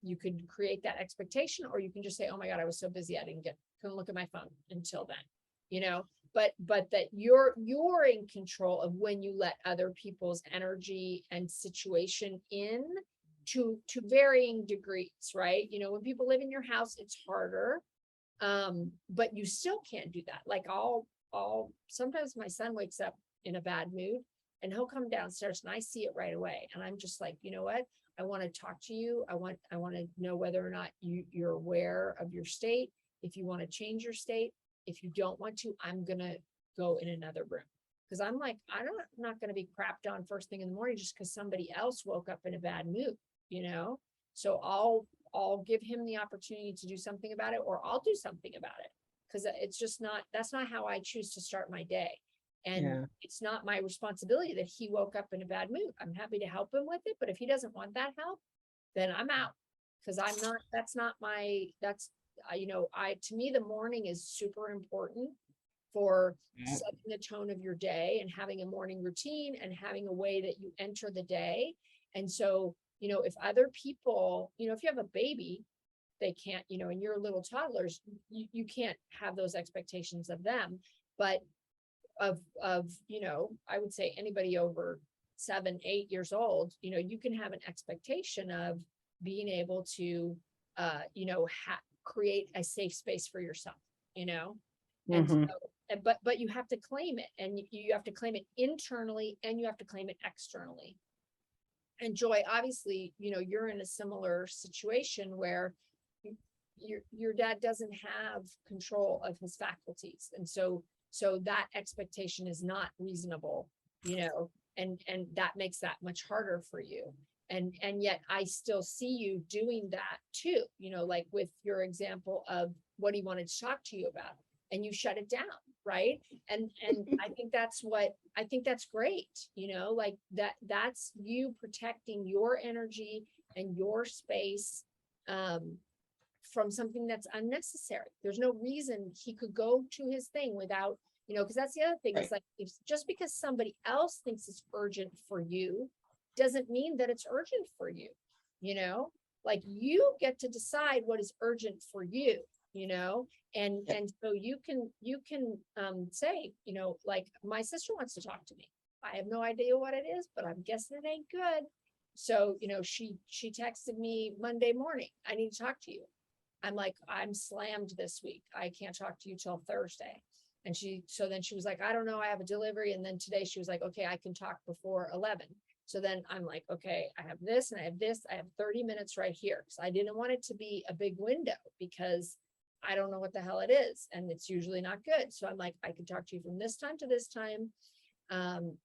you could create that expectation, or you can just say, oh my God, I was so busy, I couldn't look at my phone until then, but that you're in control of when you let other people's energy and situation in to varying degrees, right? When people live in your house, it's harder. But you still can't do that. Like sometimes my son wakes up in a bad mood and he'll come downstairs and I see it right away. And I'm just like, you know what? I want to talk to you. I want to know whether or not you're aware of your state. If you want to change your state, if you don't want to, I'm going to go in another room. Because I'm like, I'm not going to be crapped on first thing in the morning just because somebody else woke up in a bad mood, So I'll give him the opportunity to do something about it, or I'll do something about it, because that's not how I choose to start my day. And it's not my responsibility that he woke up in a bad mood. I'm happy to help him with it, but if he doesn't want that help, then I'm out, because to me, the morning is super important for setting the tone of your day and having a morning routine and having a way that you enter the day. And so, if other people, if you have a baby, they can't, and you're little toddlers, you can't have those expectations of them. But of I would say anybody over 7, 8 years old, you can have an expectation of being able to, create a safe space for yourself, and so, but you have to claim it, and you have to claim it internally, and you have to claim it externally. And Joy, obviously, you're in a similar situation where your dad doesn't have control of his faculties. And so that expectation is not reasonable, and that makes that much harder for you. And yet I still see you doing that too, like with your example of what he wanted to talk to you about, and you shut it down. Right. And I think that's great, like that's you protecting your energy and your space from something that's unnecessary. There's no reason he could go to his thing without, because that's the other thing. Right. It's like, if just because somebody else thinks it's urgent for you doesn't mean that it's urgent for you, like you get to decide what is urgent for you, and so you can say, like, my sister wants to talk to me. I have no idea what it is, but I'm guessing it ain't good. So, she texted me Monday morning, I need to talk to you. I'm like, I'm slammed this week. I can't talk to you till Thursday. And so then she was like, I don't know, I have a delivery. And then today she was like, okay, I can talk before 11. So then I'm like, okay, I have this and I have this, I have 30 minutes right here. So I didn't want it to be a big window because I don't know what the hell it is. And it's usually not good. So I'm like, I can talk to you from this time to this time.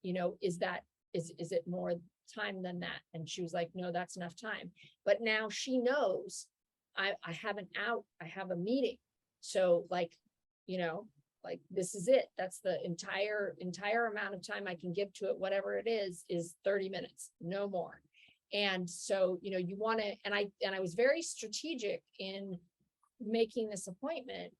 You know, is it more time than that? And she was like, no, that's enough time. But now she knows I have I have a meeting. So like, you know, like this is it. That's the entire amount of time I can give to it, whatever it is 30 minutes, no more. And so, you know, you want to, and I was very strategic in making this appointment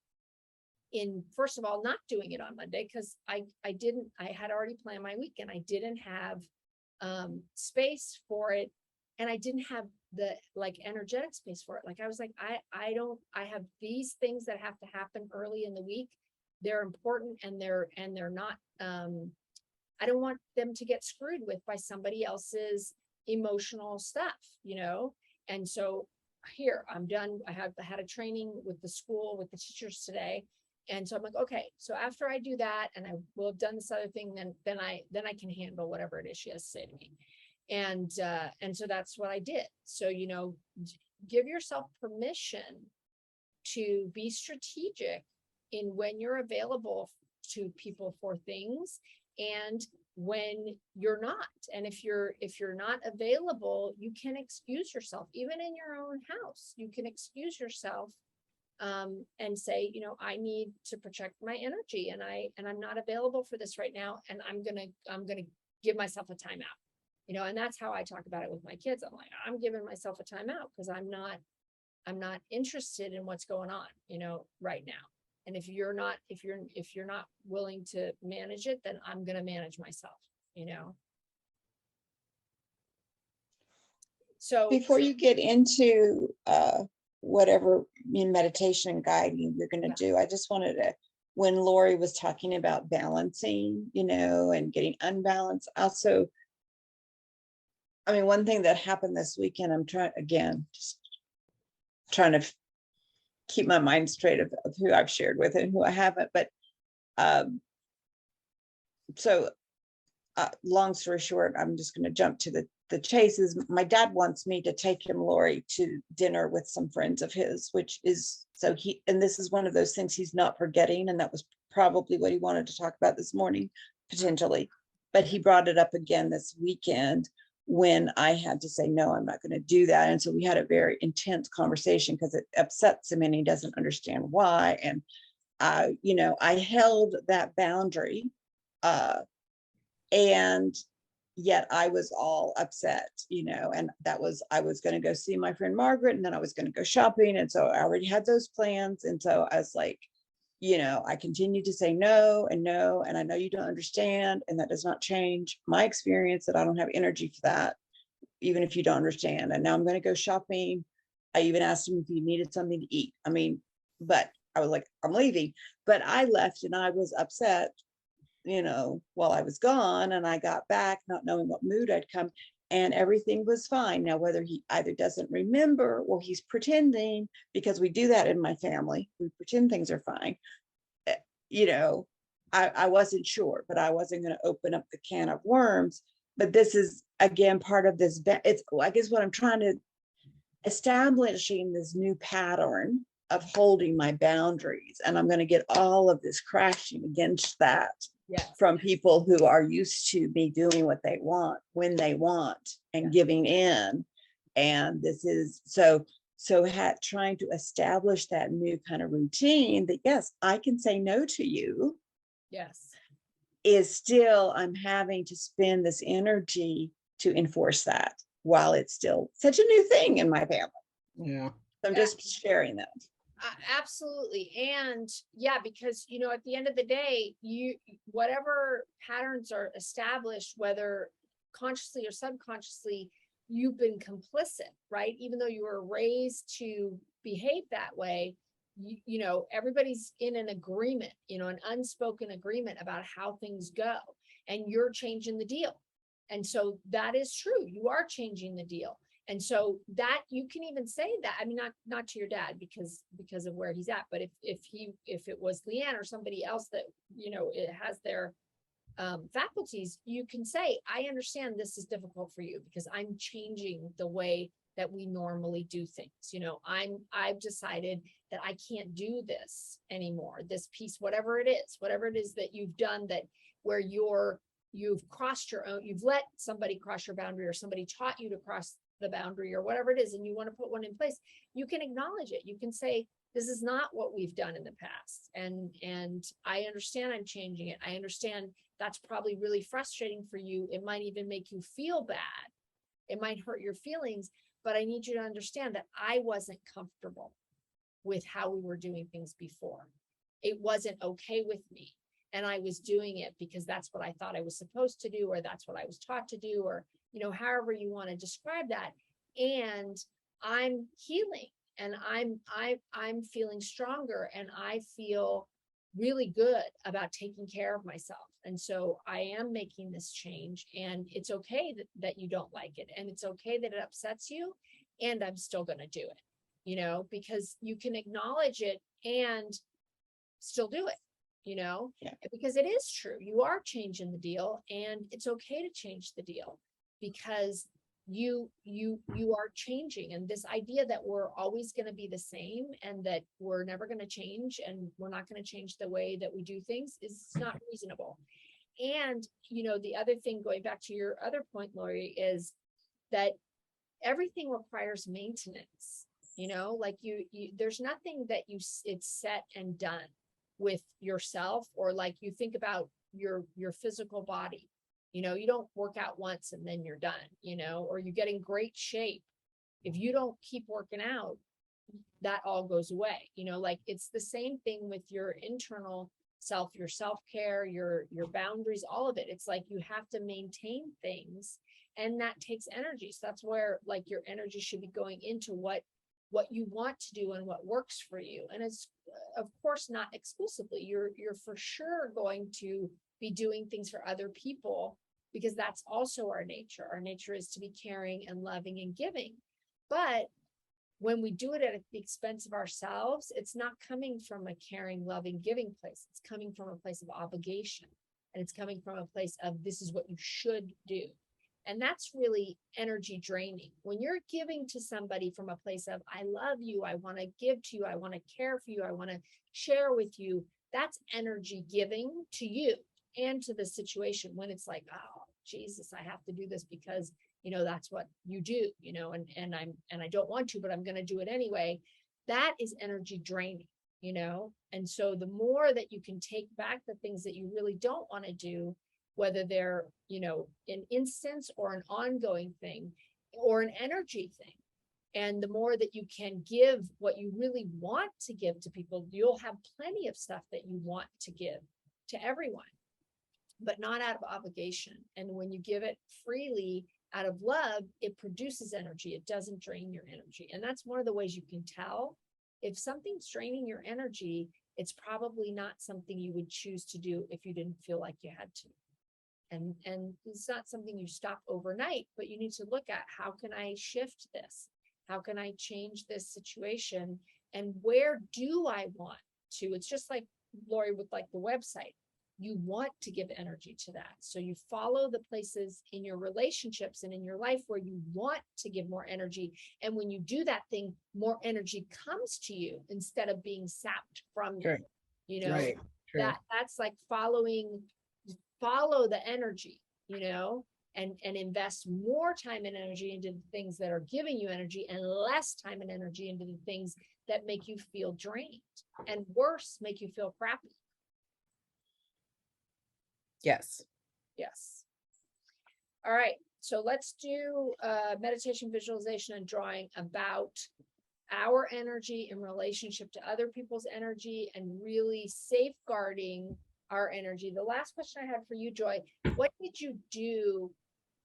in, first of all, not doing it on Monday, because I had already planned my week and I didn't have space for it. And I didn't have the like energetic space for it. Like I was like, I have these things that have to happen early in the week. They're important and they're not, I don't want them to get screwed with by somebody else's emotional stuff, you know? And so here I'm done. I had a training with the school, with the teachers today. And so I'm like, okay, so after I do that, and I will have done this other thing, then I can handle whatever it is she has to say to me. And so that's what I did. So, you know, give yourself permission to be strategic in when you're available to people for things and when you're not. And if you're not available, you can excuse yourself, even in your own house. You can excuse yourself and say, you know, I need to protect my energy and I'm not available for this right now. And I'm gonna give myself a timeout, you know, and that's how I talk about it with my kids. I'm like, I'm giving myself a timeout because I'm not interested in what's going on, you know, right now. And if you're not willing to manage it, then I'm going to manage myself, you know? So Before you get into whatever meditation and guiding you're going to do, I just wanted to, when Lori was talking about balancing, you know, and getting unbalanced, also, I mean, one thing that happened this weekend, I'm just trying to keep my mind straight of who I've shared with and who I haven't, but long story short, I'm just going to jump to the chase. Is my dad wants me to take him, Lori, to dinner with some friends of his, which is, so and this is one of those things he's not forgetting, and that was probably what he wanted to talk about this morning, potentially, but he brought it up again this weekend when I had to say, no, I'm not going to do that. And so we had a very intense conversation because it upsets him and he doesn't understand why. And you know, I held that boundary, and yet I was all upset, you know, and I was going to go see my friend Margaret, and then I was going to go shopping. And so I already had those plans. And so I was like, you know, I continued to say no, and I know you don't understand, and that does not change my experience, that I don't have energy for that, even if you don't understand. And now I'm going to go shopping. I even asked him if he needed something to eat. I mean, but I was like, I'm leaving. But I left and I was upset, you know, while I was gone, and I got back not knowing what mood I'd come, and everything was fine. Now, whether he either doesn't remember or he's pretending, because we do that in my family, we pretend things are fine. You know, I wasn't sure, but I wasn't going to open up the can of worms. But this is again part of this. It's, I guess, what I'm trying to establishing this new pattern of holding my boundaries, and I'm going to get all of this crashing against that. Yes. From people who are used to me doing what they want, when they want, and giving in. And this is so trying to establish that new kind of routine that, yes, I can say no to you. Yes. Is still, I'm having to spend this energy to enforce that while it's still such a new thing in my family. Yeah. So I'm just sharing that. Absolutely. And yeah, because, you know, at the end of the day, whatever patterns are established, whether consciously or subconsciously, you've been complicit, right? Even though you were raised to behave that way, you know, everybody's in an agreement, you know, an unspoken agreement about how things go, and you're changing the deal. And so that is true. You are changing the deal. And so that you can even say that, I mean, not to your dad because of where he's at, but if it was Leanne or somebody else that, it has their faculties, you can say, I understand this is difficult for you because I'm changing the way that we normally do things. I've decided that I can't do this anymore. This piece, whatever it is that you've done that where you've crossed your own, you've let somebody cross your boundary or somebody taught you to cross the boundary or whatever it is, and you want to put one in place, you can acknowledge it. You can say, this is not what we've done in the past. And I understand I'm changing it. I understand that's probably really frustrating for you. It might even make you feel bad. It might hurt your feelings, but I need you to understand that I wasn't comfortable with how we were doing things before. It wasn't okay with me. And I was doing it because that's what I thought I was supposed to do, or that's what I was taught to do, or, however you want to describe that. And I'm healing and I'm feeling stronger, and I feel really good about taking care of myself. And so I am making this change, and it's okay that you don't like it, and it's okay that it upsets you, and I'm still going to do it, because you can acknowledge it and still do it, Yeah. because it is true. You are changing the deal, and it's okay to change the deal because you are changing. And this idea that we're always going to be the same and that we're never going to change and we're not going to change the way that we do things is not reasonable. And, the other thing, going back to your other point, Lori, is that everything requires maintenance, like you there's nothing that it's set and done with yourself, or like you think about your physical body. You don't work out once and then you're done, or you get in great shape. If you don't keep working out, that all goes away. Like it's the same thing with your internal self, your self-care, your boundaries, all of it. It's like you have to maintain things, and that takes energy. So that's where like your energy should be going into what you want to do and what works for you. And it's of course not exclusively. You're for sure going to be doing things for other people because that's also our nature. Our nature is to be caring and loving and giving. But when we do it at the expense of ourselves, it's not coming from a caring, loving, giving place. It's coming from a place of obligation. And it's coming from a place of this is what you should do. And that's really energy draining. When you're giving to somebody from a place of, I love you, I want to give to you, I want to care for you, I want to share with you, that's energy giving to you and to the situation. When it's like, oh, Jesus, I have to do this because, that's what you do, and I don't want to, but I'm going to do it anyway. That is energy draining, and so the more that you can take back the things that you really don't want to do, whether they're, an instance or an ongoing thing or an energy thing. And the more that you can give what you really want to give to people, you'll have plenty of stuff that you want to give to everyone, but not out of obligation. And when you give it freely out of love, it produces energy. It doesn't drain your energy. And that's one of the ways you can tell if something's draining your energy. It's probably not something you would choose to do if you didn't feel like you had to. And it's not something you stop overnight, but you need to look at, how can I shift this? How can I change this situation? And where do I want to? It's just like Lori with like the website. You want to give energy to that. So you follow the places in your relationships and in your life where you want to give more energy. And when you do that thing, more energy comes to you instead of being sapped from Sure. you. Right. True. That's like follow the energy, and invest more time and energy into the things that are giving you energy and less time and energy into the things that make you feel drained, and worse, make you feel crappy. Yes. Yes. All right. So let's do meditation, visualization, and drawing about our energy in relationship to other people's energy and really safeguarding our energy. The last question I had for you, Joy, what did you do?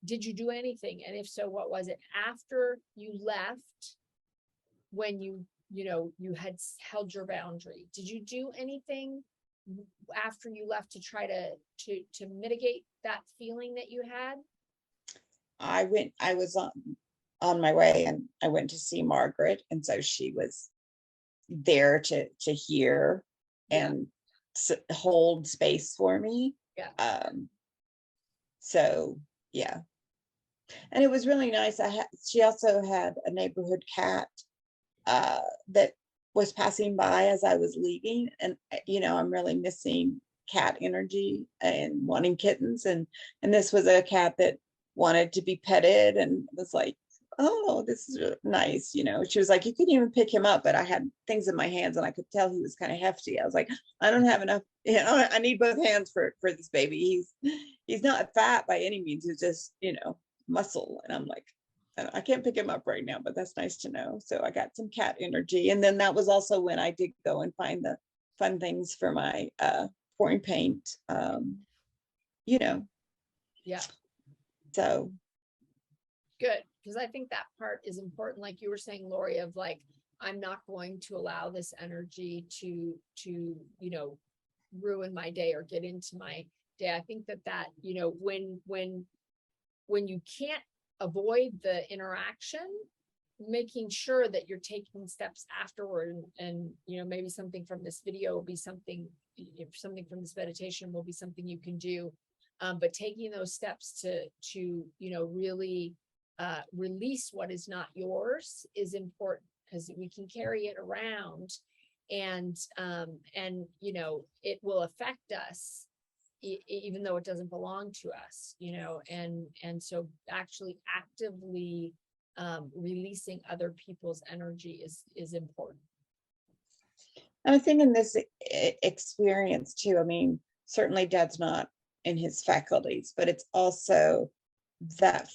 Did you do anything? And if so, what was it after you left, when you had held your boundary? Did you do anything after you left to try to mitigate that feeling that you had? I was on my way, and I went to see Margaret, and so she was there to hear Yeah. and hold space for me. Yeah. So yeah, and it was really nice. She also had a neighborhood cat that was passing by as I was leaving, and I'm really missing cat energy and wanting kittens, and this was a cat that wanted to be petted and was like, oh, this is really nice. She was like, you couldn't even pick him up, but I had things in my hands and I could tell he was kind of hefty. I was like, I don't have enough, I need both hands for this baby. He's not fat by any means. He's just, muscle. And I'm like, I can't pick him up right now, but that's nice to know. So I got some cat energy. And then that was also when I did go and find the fun things for my pouring paint. Yeah. So Good, because I think that part is important, like you were saying, Lori, of like, I'm not going to allow this energy to ruin my day or get into my day. I think that when you can't avoid the interaction, making sure that you're taking steps afterward, and maybe something from this video will be something, if something from this meditation will be something you can do, but taking those steps to really release what is not yours is important, because we can carry it around, and it will affect us even though it doesn't belong to us, and so actually actively releasing other people's energy is important. And I think in this experience too, I mean, certainly Dad's not in his faculties, but it's also that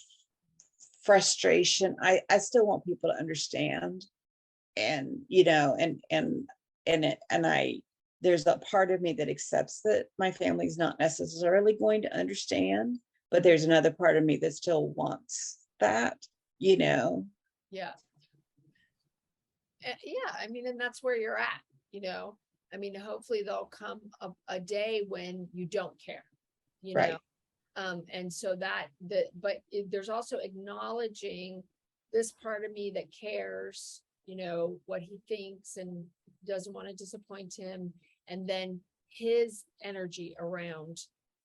frustration. I still want people to understand, and there's a part of me that accepts that my family's not necessarily going to understand, but there's another part of me that still wants that. Yeah. I mean, and that's where you're at, I mean, hopefully there'll come a day when you don't care, Right. and so there's also acknowledging this part of me that cares, what he thinks and doesn't want to disappoint him, and then his energy around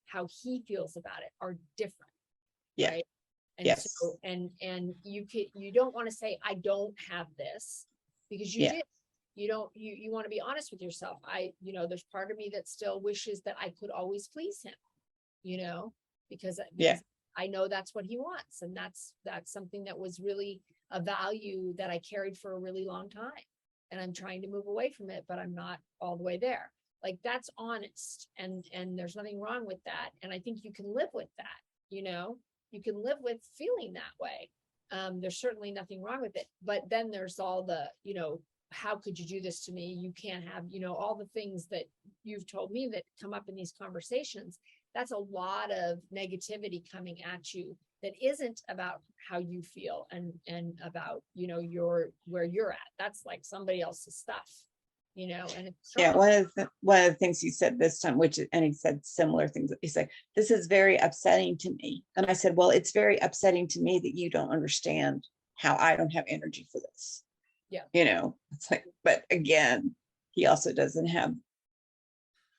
how he feels about it are different. Yeah. Right. And Yes. so, and you don't want to say, I don't have this, because you Yeah. did. You want to be honest with yourself. There's part of me that still wishes that I could always please him, because Yeah. I know that's what he wants. And that's something that was really a value that I carried for a really long time. And I'm trying to move away from it, but I'm not all the way there. Like, that's honest. And there's nothing wrong with that. And I think you can live with that, you can live with feeling that way. There's certainly nothing wrong with it. But then there's all the, how could you do this to me? You can't have, all the things that you've told me that come up in these conversations. That's a lot of negativity coming at you that isn't about how you feel and about, where you're at. That's like somebody else's stuff, and it's Yeah, strong. one of the things he said this time, and he said similar things. He said, this is very upsetting to me. And I said, well, it's very upsetting to me that you don't understand how I don't have energy for this. Yeah. It's like, but again, he also doesn't have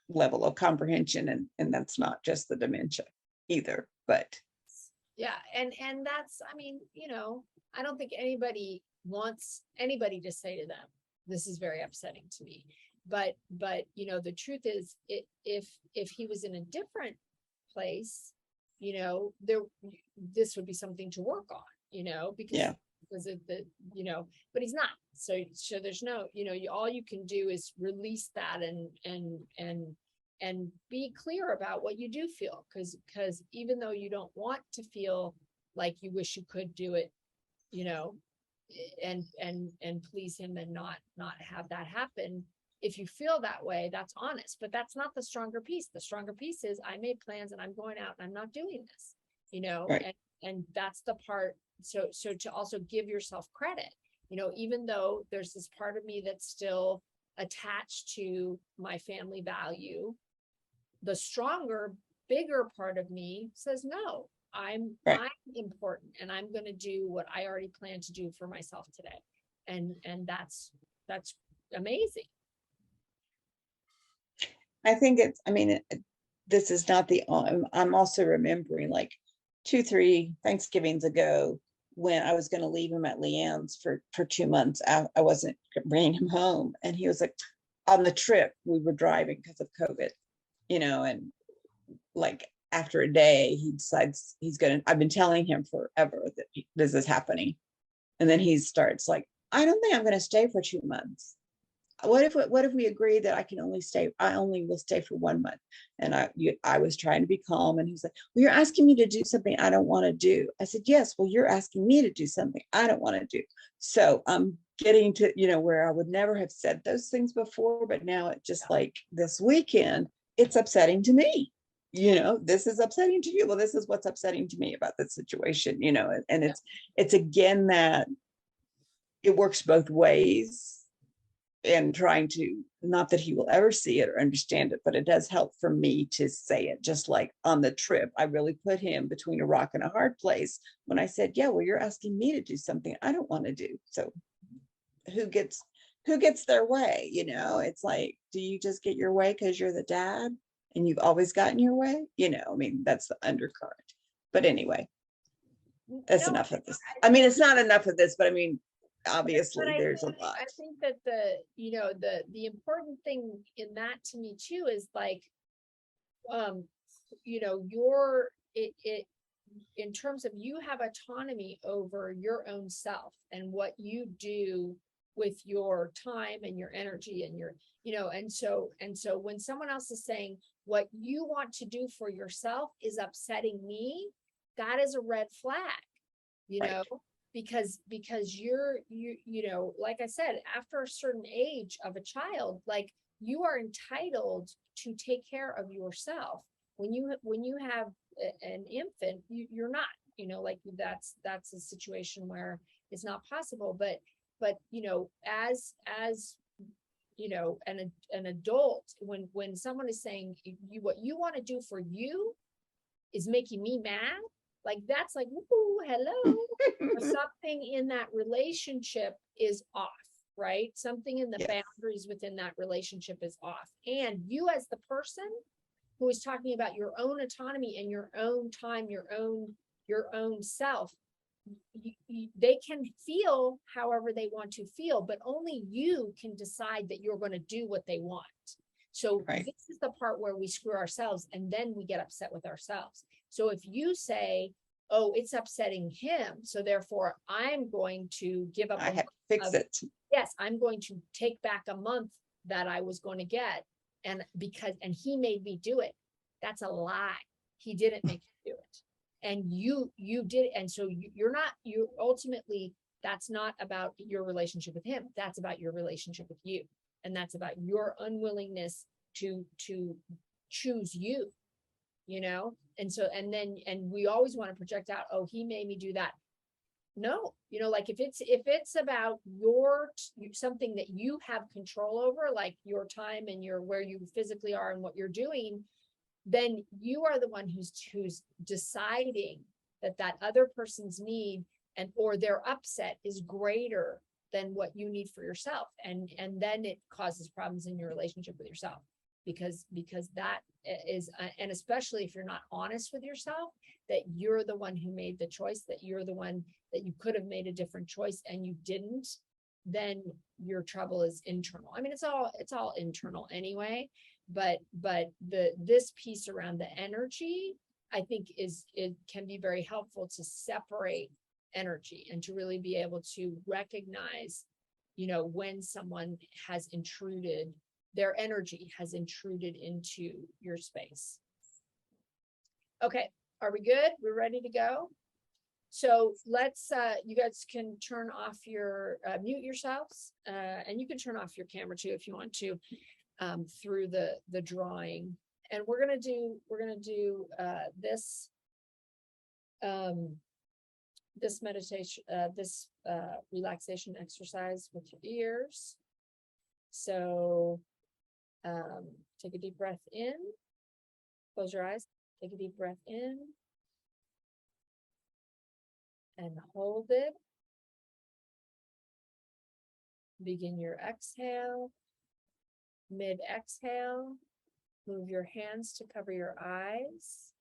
level of comprehension, and that's not just the dementia either, but Yeah. And that's, I mean, I don't think anybody wants anybody to say to them, this is very upsetting to me. But the truth is, if he was in a different place, this would be something to work on, because yeah. of the, but he's not. So there's no, all you can do is release that and be clear about what you do feel. Because even though you don't want to feel like you wish you could do it, and please him and not have that happen. If you feel that way, that's honest, but that's not the stronger piece. The stronger piece is, I made plans and I'm going out and I'm not doing this, Right. and that's the part. So to also give yourself credit, even though there's this part of me that's still attached to my family value, the stronger, bigger part of me says, no, Right. I'm important and I'm gonna do what I already planned to do for myself today. And that's amazing. I think it's, I mean, this is not I'm also remembering like 2, 3 Thanksgivings ago when I was going to leave him at Leanne's for 2 months. I wasn't bringing him home. And he was like, on the trip, we were driving because of COVID, and like after a day, he decides I've been telling him forever that this is happening. And then he starts like, I don't think I'm going to stay for 2 months. What if we agree that I only will stay for 1 month? And I was trying to be calm, and he was like, well, you're asking me to do something I don't want to do. I said, yes, well, you're asking me to do something I don't want to do. So I'm getting to, where I would never have said those things before, but now it just like this weekend, it's upsetting to me. This is upsetting to you. Well, this is what's upsetting to me about this situation, and it's again that it works both ways. And trying to, not that he will ever see it or understand it, but it does help for me to say it. Just like on the trip, I really put him between a rock and a hard place when I said, yeah, well, you're asking me to do something I don't want to do. So who gets their way? It's like, do you just get your way because you're the dad and you've always gotten your way? I mean, that's the undercurrent. But anyway, that's No, enough of this. I mean, it's not enough of this, but I mean, obviously but there's a lot. I think that the important thing in that to me too is like, it in terms of you have autonomy over your own self and what you do with your time and your energy and and so when someone else is saying what you want to do for yourself is upsetting me, that is a red flag, Right. because like I said, after a certain age of a child, like you are entitled to take care of yourself. When you have an infant, you're not, like that's a situation where it's not possible. But as an adult, when someone is saying what you want to do for you is making me mad, like that's like, ooh, hello. Something in that relationship is off, right? Something in the Yes. boundaries within that relationship is off. And you as the person who is talking about your own autonomy and your own time, your own self, they can feel however they want to feel, but only you can decide that you're going to do what they want. So Right. this is the part where we screw ourselves and then we get upset with ourselves. So if you say, oh, it's upsetting him, so therefore I'm going to give up I have to fix it. yes, I'm going to take back a month that I was going to get, and he made me do it. That's a lie. He didn't make you do it, and you did it. And so you ultimately, that's not about your relationship with him, that's about your relationship with you, and that's about your unwillingness to choose you. And we always want to project out, oh, he made me do that. No, like if it's about something that you have control over, like your time and where you physically are and what you're doing, then you are the one who's deciding that other person's need or their upset is greater than what you need for yourself. And then it causes problems in your relationship with yourself, because that is, and especially if you're not honest with yourself, that you're the one who made the choice, that you're the one that you could have made a different choice and you didn't, then your trouble is internal. I mean, it's all internal anyway, but this piece around the energy, I think it can be very helpful to separate energy and to really be able to recognize, when someone has intruded, their energy has intruded into your space. Okay, are we good? We're ready to go. So let's, you guys can turn off your, mute yourselves, and you can turn off your camera too if you want to, through the drawing. And we're gonna do this, this meditation, this relaxation exercise with your ears. So take a deep breath in, close your eyes, take a deep breath in, and hold it. Begin your exhale. Mid-exhale, move your hands to cover your eyes.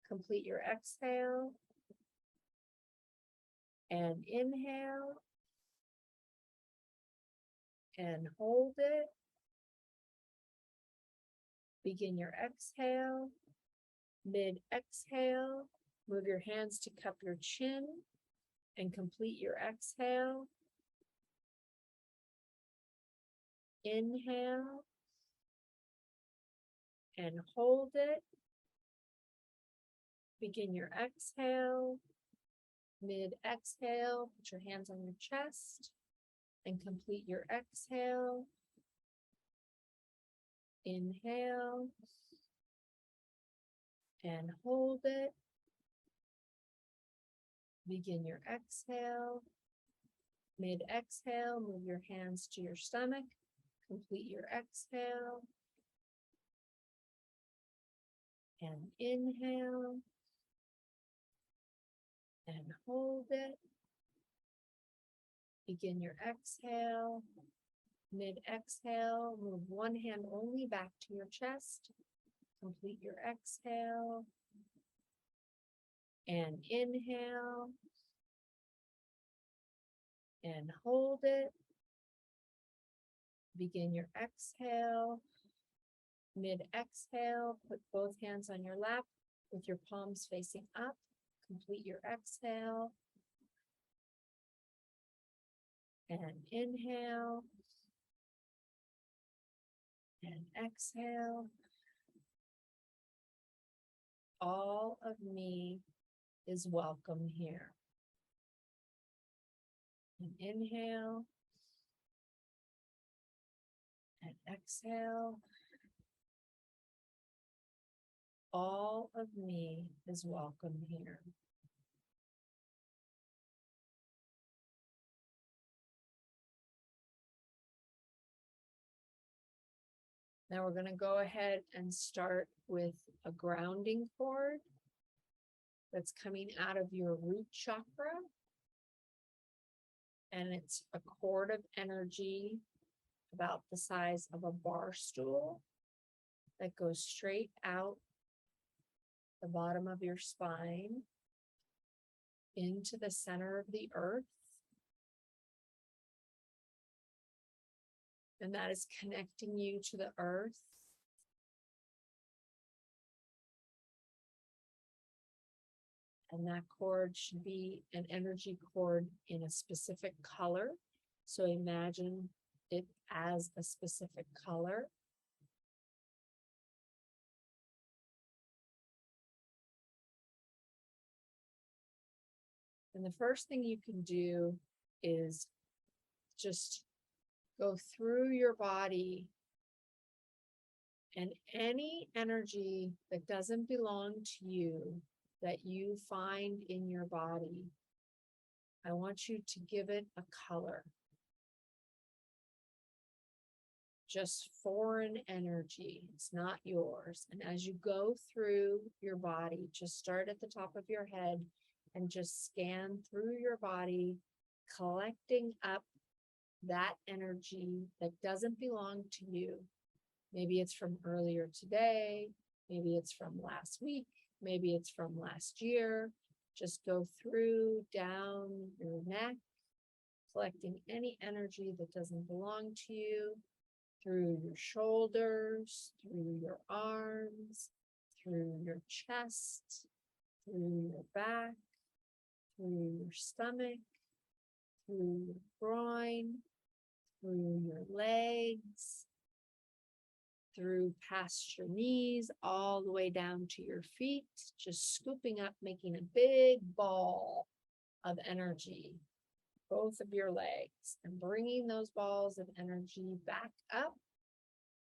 Complete your exhale. And inhale. And hold it. Begin your exhale. Mid-exhale, move your hands to cup your chin and complete your exhale. Inhale and hold it. Begin your exhale. Mid-exhale, put your hands on your chest and complete your exhale. Inhale and hold it. Begin your exhale. Mid-exhale, move your hands to your stomach. Complete your exhale. And inhale. And hold it. Begin your exhale. Mid-exhale, move one hand only back to your chest. Complete your exhale. And inhale. And hold it. Begin your exhale. Mid-exhale, put both hands on your lap with your palms facing up. Complete your exhale. And inhale. And exhale. All of me is welcome here. And inhale. And exhale. All of me is welcome here. Now we're going to go ahead and start with a grounding cord that's coming out of your root chakra. And it's a cord of energy about the size of a bar stool that goes straight out the bottom of your spine into the center of the earth. And that is connecting you to the earth. And that cord should be an energy cord in a specific color. So imagine it as a specific color. And the first thing you can do is just go through your body, and any energy that doesn't belong to you that you find in your body, I want you to give it a color. Just foreign energy, it's not yours. And as you go through your body, just start at the top of your head and just scan through your body, collecting up that energy that doesn't belong to you. Maybe it's from earlier today, maybe it's from last week, maybe it's from last year. Just go through, down your neck, collecting any energy that doesn't belong to you, through your shoulders, through your arms, through your chest, through your back, through your stomach, through your groin, through your legs, through past your knees, all the way down to your feet, just scooping up, making a big ball of energy, both of your legs, and bringing those balls of energy back up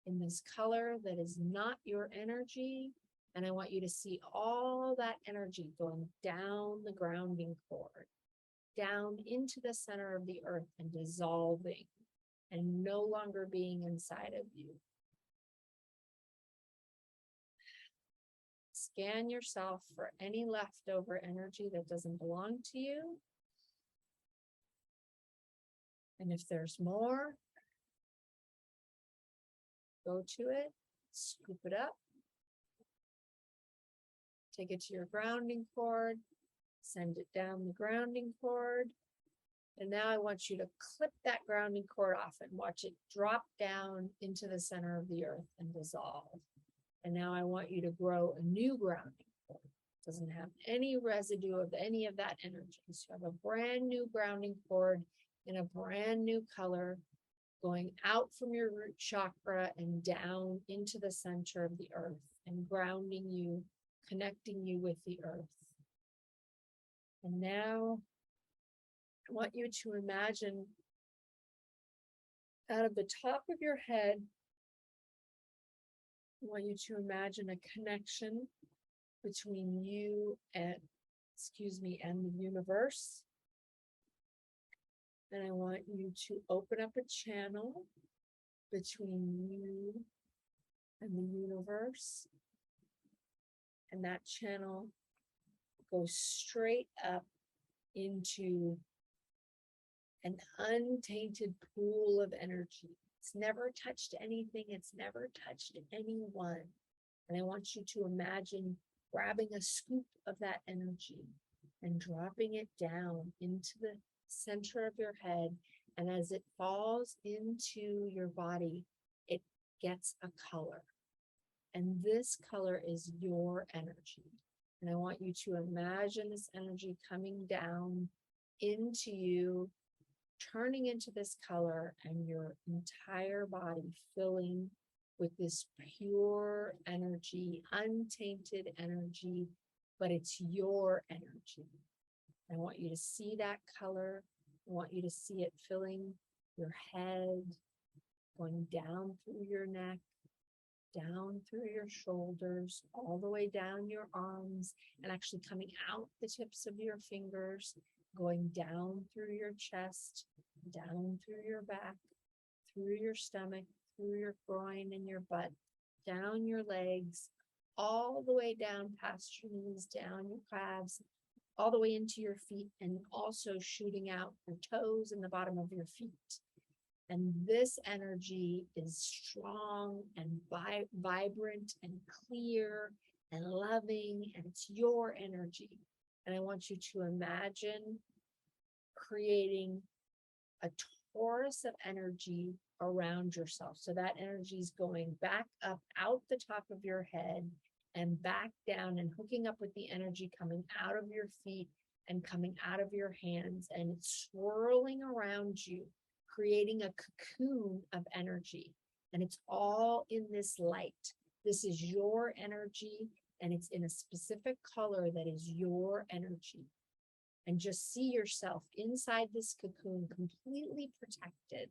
in this color that is not your energy. And I want you to see all that energy going down the grounding cord, down into the center of the earth and dissolving and no longer being inside of you. scan yourself for any leftover energy that doesn't belong to you. And if there's more, go to it, scoop it up, take it to your grounding cord, send it down the grounding cord. And now I want you to clip that grounding cord off and watch it drop down into the center of the earth and dissolve. And now I want you to grow a new grounding cord. Doesn't have any residue of any of that energy. So you have a brand new grounding cord in a brand new color going out from your root chakra and down into the center of the earth and grounding you, connecting you with the earth. And now I want you to imagine out of the top of your head, I want you to imagine a connection between you and, and the universe. And I want you to open up a channel between you and the universe. And that channel goes straight up into an untainted pool of energy. It's never touched anything. It's never touched anyone. And I want you to imagine grabbing a scoop of that energy and dropping it down into the center of your head. And as it falls into your body, it gets a color. And this color is your energy. And I want you to imagine this energy coming down into you, turning into this color, and your entire body filling with this pure energy, untainted energy, but it's your energy. I want you to see that color. I want you to see it filling your head, going down through your neck, down through your shoulders, all the way down your arms, and actually coming out the tips of your fingers, going down through your chest, down through your back, through your stomach, through your groin and your butt, down your legs, all the way down past your knees, down your calves, all the way into your feet, and also shooting out your toes and the bottom of your feet. And this energy is strong and vibrant and clear and loving, and it's your energy. And I want you to imagine creating a torus of energy around yourself. So that energy is going back up out the top of your head and back down and hooking up with the energy coming out of your feet and coming out of your hands, and it's swirling around you, creating a cocoon of energy. And it's all in this light. This is your energy, and it's in a specific color that is your energy. And just see yourself inside this cocoon, completely protected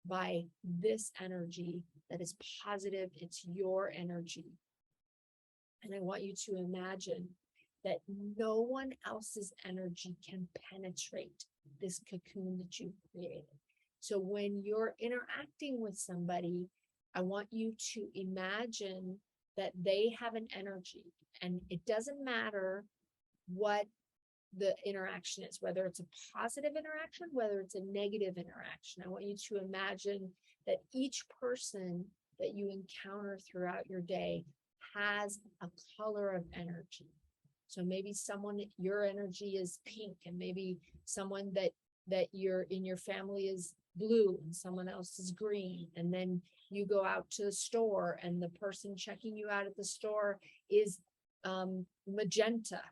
by this energy that is positive. It's your energy. And I want you to imagine that no one else's energy can penetrate this cocoon that you've created. So when you're interacting with somebody, I want you to imagine that they have an energy, and it doesn't matter what the interaction is, whether it's a positive interaction, whether it's a negative interaction. I want you to imagine that each person that you encounter throughout your day has a color of energy. So maybe someone, your energy is pink, and maybe someone that you're in your family is blue and someone else is green. And then you go out to the store and the person checking you out at the store is magenta.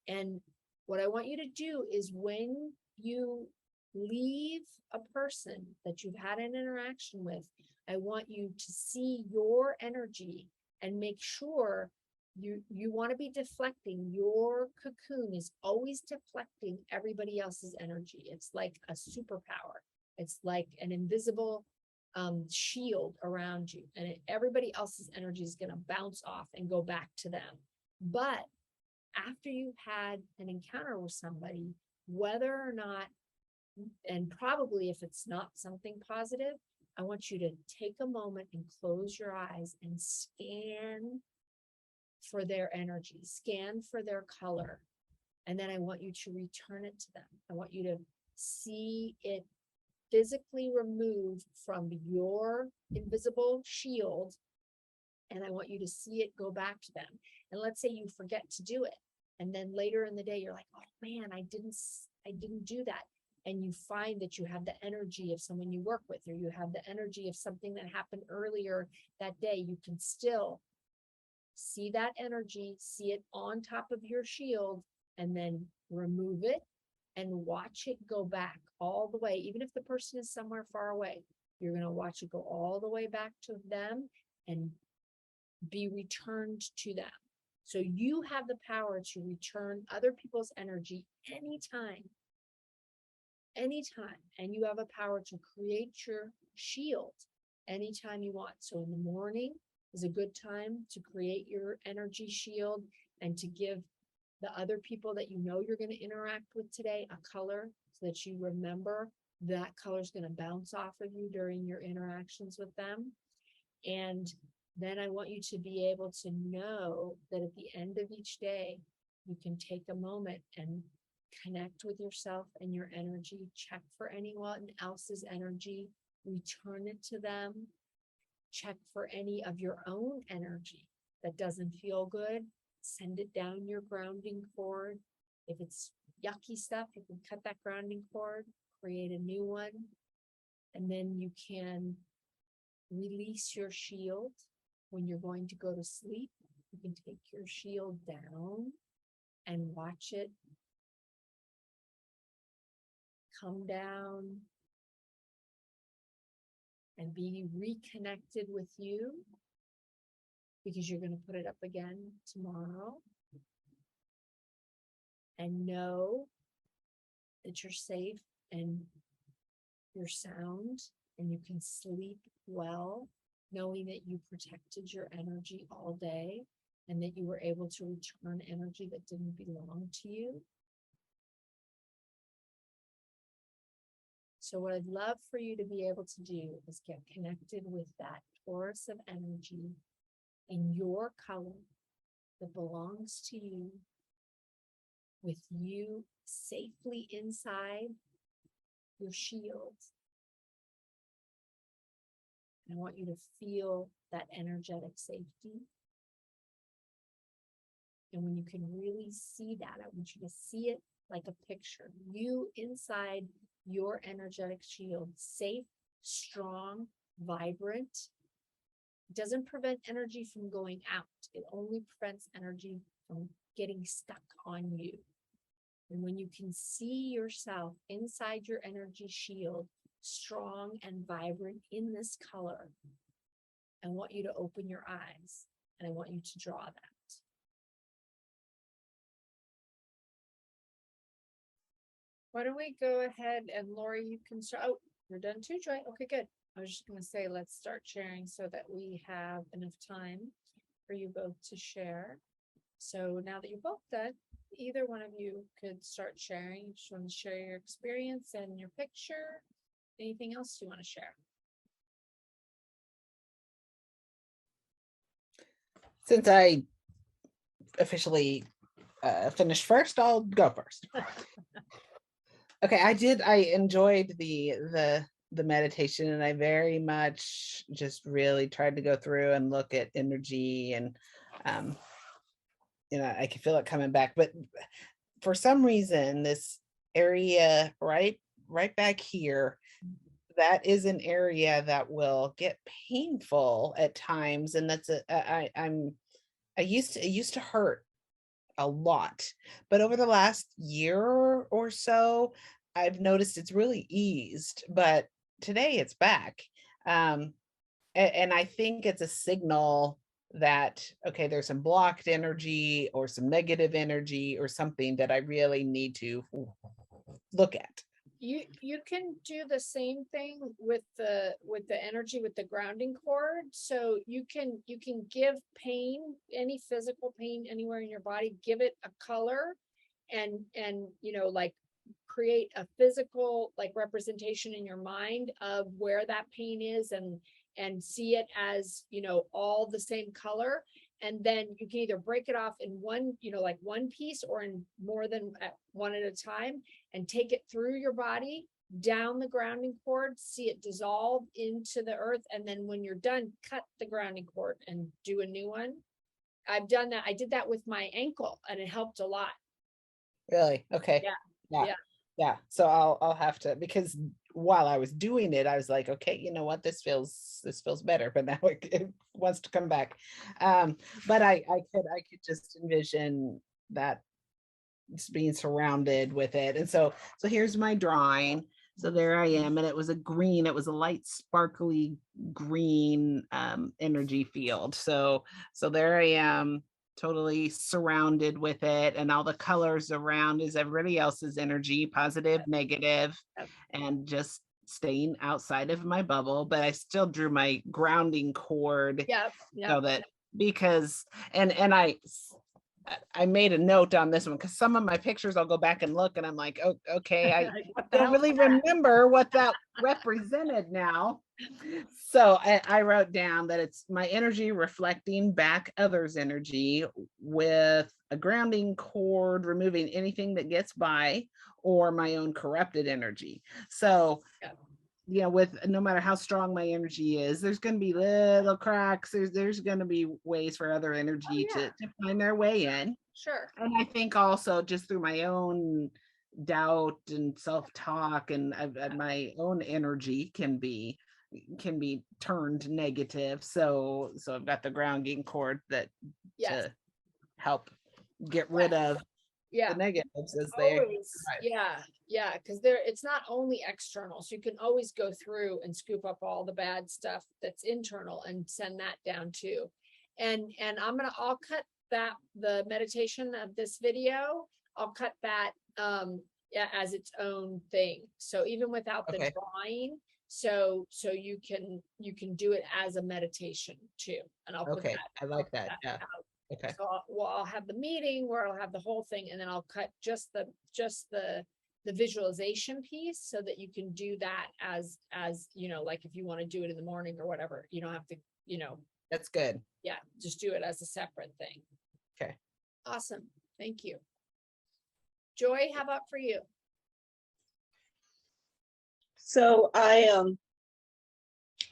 And what I want you to do is when you leave a person that you've had an interaction with, I want you to see your energy and make sure you want to be deflecting. Your cocoon is always deflecting everybody else's energy. It's like a superpower. It's like an invisible shield around you, and everybody else's energy is going to bounce off and go back to them. But after you've had an encounter with somebody, whether or not, and probably if it's not something positive, I want you to take a moment and close your eyes and scan for their energy, scan for their color. And then I want you to return it to them. I want you to see it physically removed from your invisible shield. And I want you to see it go back to them. And let's say you forget to do it. And then later in the day, you're like, oh man, I didn't do that. And you find that you have the energy of someone you work with, or you have the energy of something that happened earlier that day. You can still see that energy, see it on top of your shield, and then remove it and watch it go back all the way. Even if the person is somewhere far away, you're going to watch it go all the way back to them and be returned to them. So you have the power to return other people's energy anytime, and you have a power to create your shield anytime you want. So in the morning is a good time to create your energy shield and to give the other people that you know you're going to interact with today a color, so that you remember that color is going to bounce off of you during your interactions with them. And then I want you to be able to know that at the end of each day, you can take a moment and connect with yourself and your energy, check for anyone else's energy, return it to them, check for any of your own energy that doesn't feel good, send it down your grounding cord. If it's yucky stuff, you can cut that grounding cord, create a new one, and then you can release your shield. When you're going to go to sleep, you can take your shield down and watch it come down and be reconnected with you, because you're going to put it up again tomorrow. And know that you're safe and you're sound and you can sleep well, knowing that you protected your energy all day and that you were able to return energy that didn't belong to you. So what I'd love for you to be able to do is get connected with that torus of energy in your color that belongs to you, with you safely inside your shield. And I want you to feel that energetic safety. And when you can really see that, I want you to see it like a picture. You inside your energetic shield, safe, strong, vibrant. It doesn't prevent energy from going out. It only prevents energy from getting stuck on you. And when you can see yourself inside your energy shield, strong and vibrant in this color, I want you to open your eyes and I want you to draw that. Why don't we go ahead and Lori, you can start. Oh, you're done too, Joy. Okay, good. I was just going to say, let's start sharing so that we have enough time for you both to share. So now that you're both done, either one of you could start sharing. You just want to share your experience and your picture. Anything else you want to share? Since I officially finished first, I'll go first. Okay, I enjoyed the meditation, and I very much just really tried to go through and look at energy, and I can feel it coming back. But for some reason, this area right back here, that is an area that will get painful at times, and that's it used to hurt a lot, but over the last year or so, I've noticed it's really eased, but today it's back. And I think it's a signal that, okay, there's some blocked energy or some negative energy or something that I really need to look at. You can do the same thing with the energy with the grounding cord. So you can give pain, any physical pain anywhere in your body, give it a color and like create a physical like representation in your mind of where that pain is and see it as all the same color. And then you can either break it off in one, like one piece or in more than one at a time, and take it through your body, down the grounding cord, see it dissolve into the earth. And then when you're done, cut the grounding cord and do a new one. I've done that. I did that with my ankle and it helped a lot. Really? Okay. Yeah. Yeah. Yeah. Yeah. So I'll have to, because while I was doing it, I was like, okay, you know what, this feels better, but now it wants to come back. But I could just envision that just being surrounded with it. And so here's my drawing. So there I am, and it was a light sparkly green energy field. So there I am, totally surrounded with it, and all the colors around is everybody else's energy, positive, negative, Yep. and just staying outside of my bubble. But I still drew my grounding cord. Yep. So that, because and I made a note on this one, because some of my pictures I'll go back and look and I'm like, oh, okay, I What the don't hell really is that? remember what that represented now. So I wrote down that it's my energy reflecting back others' energy with a grounding cord, removing anything that gets by, or my own corrupted energy. So Yeah. with no matter how strong my energy is, there's going to be little cracks. There's going to be ways for other energy to find their way in. Sure. And I think also just through my own doubt and self-talk and my own energy can be turned negative. So I've got the grounding cord that to help get rid of the negatives as they always, because it's not only external, so you can always go through and scoop up all the bad stuff that's internal and send that down too. And I'll cut the meditation of this video, I'll cut that as its own thing, so even without the drawing, so you can do it as a meditation too. And I'll put that, I like that. out. Okay. So I'll have the meeting where I'll have the whole thing, and then I'll cut just the visualization piece, so that you can do that as like if you want to do it in the morning or whatever, you don't have to, That's good. just do it as a separate thing. Okay. Awesome. Thank you. Joy, how about for you? So I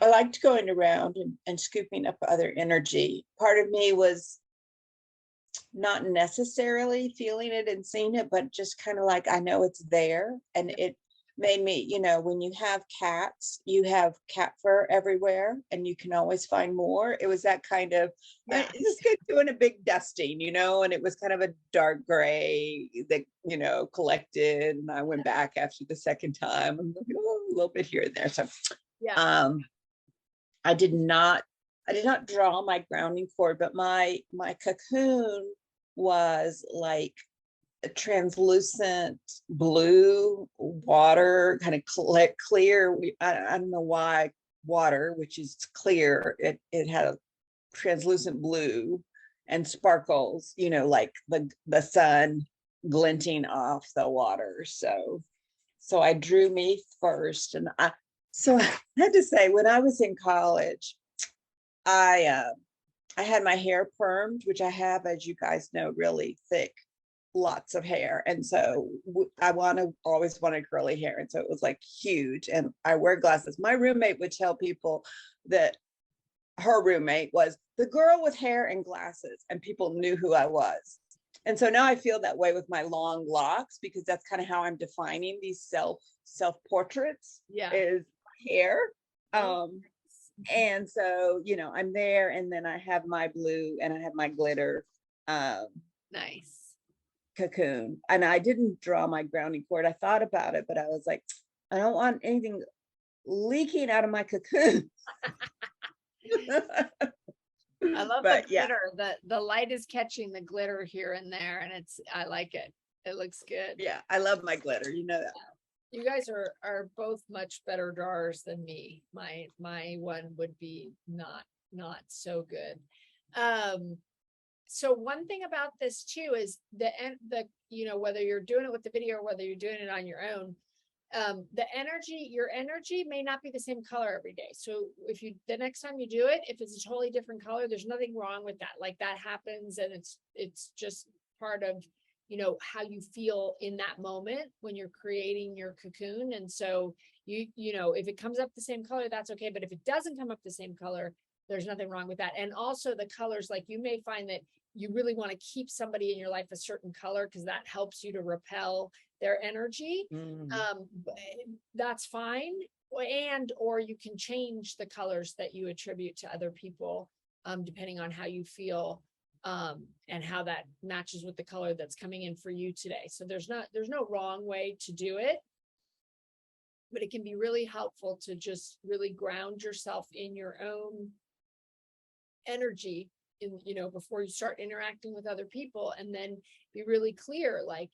liked going around and scooping up other energy. Part of me was not necessarily feeling it and seeing it, but just kind of like, I know it's there. And it made me, when you have cats, you have cat fur everywhere and you can always find more. It was that kind of, just doing a big dusting, and it was kind of a dark gray that, collected. And I went back after the second time and a little bit here and there. So I did not draw my grounding cord, but my cocoon was like a translucent blue water, kind of clear. I don't know why water, which is clear. It had a translucent blue and sparkles, like the sun glinting off the water. So I drew me first, and I had to say, when I was in college, I had my hair permed, which I have, as you guys know, really thick, lots of hair. And so I always wanted curly hair. And so it was like huge. And I wear glasses. My roommate would tell people that her roommate was the girl with hair and glasses, and people knew who I was. And so now I feel that way with my long locks, because that's kind of how I'm defining these self portraits is hair. And so, I'm there, and then I have my blue and I have my glitter nice cocoon. And I didn't draw my grounding cord. I thought about it, but I was like, I don't want anything leaking out of my cocoon. I love the glitter. The light is catching the glitter here and there, and I like it. It looks good. Yeah, I love my glitter. You know that. You guys are both much better drawers than me. My one would be not so good. So one thing about this too is the whether you're doing it with the video or whether you're doing it on your own, your energy may not be the same color every day. So if the next time you do it, if it's a totally different color, there's nothing wrong with that. Like that happens, and it's just part of, how you feel in that moment when you're creating your cocoon. And so if it comes up the same color, that's okay. But if it doesn't come up the same color, there's nothing wrong with that. And also the colors, like you may find that you really want to keep somebody in your life a certain color because that helps you to repel their energy. That's fine. Or you can change the colors that you attribute to other people, depending on how you feel, and how that matches with the color that's coming in for you today. So there's no wrong way to do it, but it can be really helpful to just really ground yourself in your own energy before you start interacting with other people, and then be really clear, like,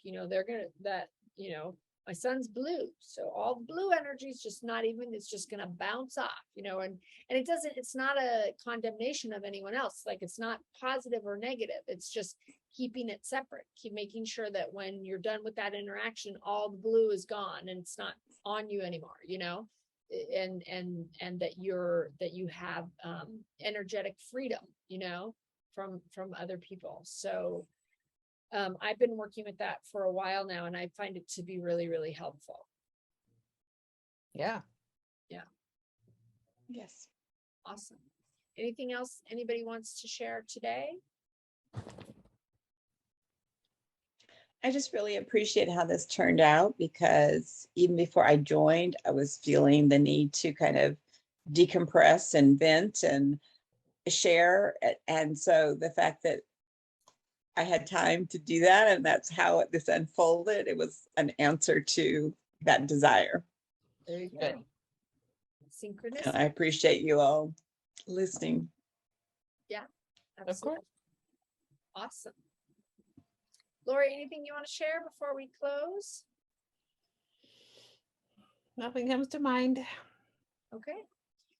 my son's blue, so all the blue energy is just not even, it's just going to bounce off, and it's not a condemnation of anyone else. Like, it's not positive or negative. It's just keeping it separate, keep making sure that when you're done with that interaction, all the blue is gone and it's not on you anymore, and that you have energetic freedom, from other people. So I've been working with that for a while now, and I find it to be really, really helpful. Yeah. Yes. Awesome. Anything else anybody wants to share today? I just really appreciate how this turned out, because even before I joined, I was feeling the need to kind of decompress and vent and share. And so the fact that I had time to do that, and that's how this unfolded, it was an answer to that desire. There you go. Good. Synchronous. And I appreciate you all listening. Of course. Awesome. Lori, anything you want to share before we close? Nothing comes to mind. Okay.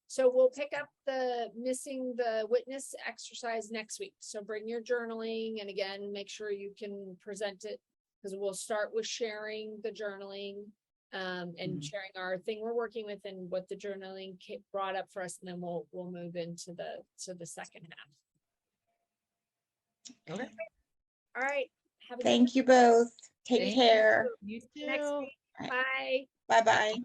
So we'll pick up the missing the witness exercise next week. So bring your journaling, and again, make sure you can present it, because we'll start with sharing the journaling, and sharing our thing we're working with and what the journaling brought up for us, and then we'll move into the second half. Okay. All right. Have a Thank you both. Take Thank care. You next too. week. Bye. Bye-bye.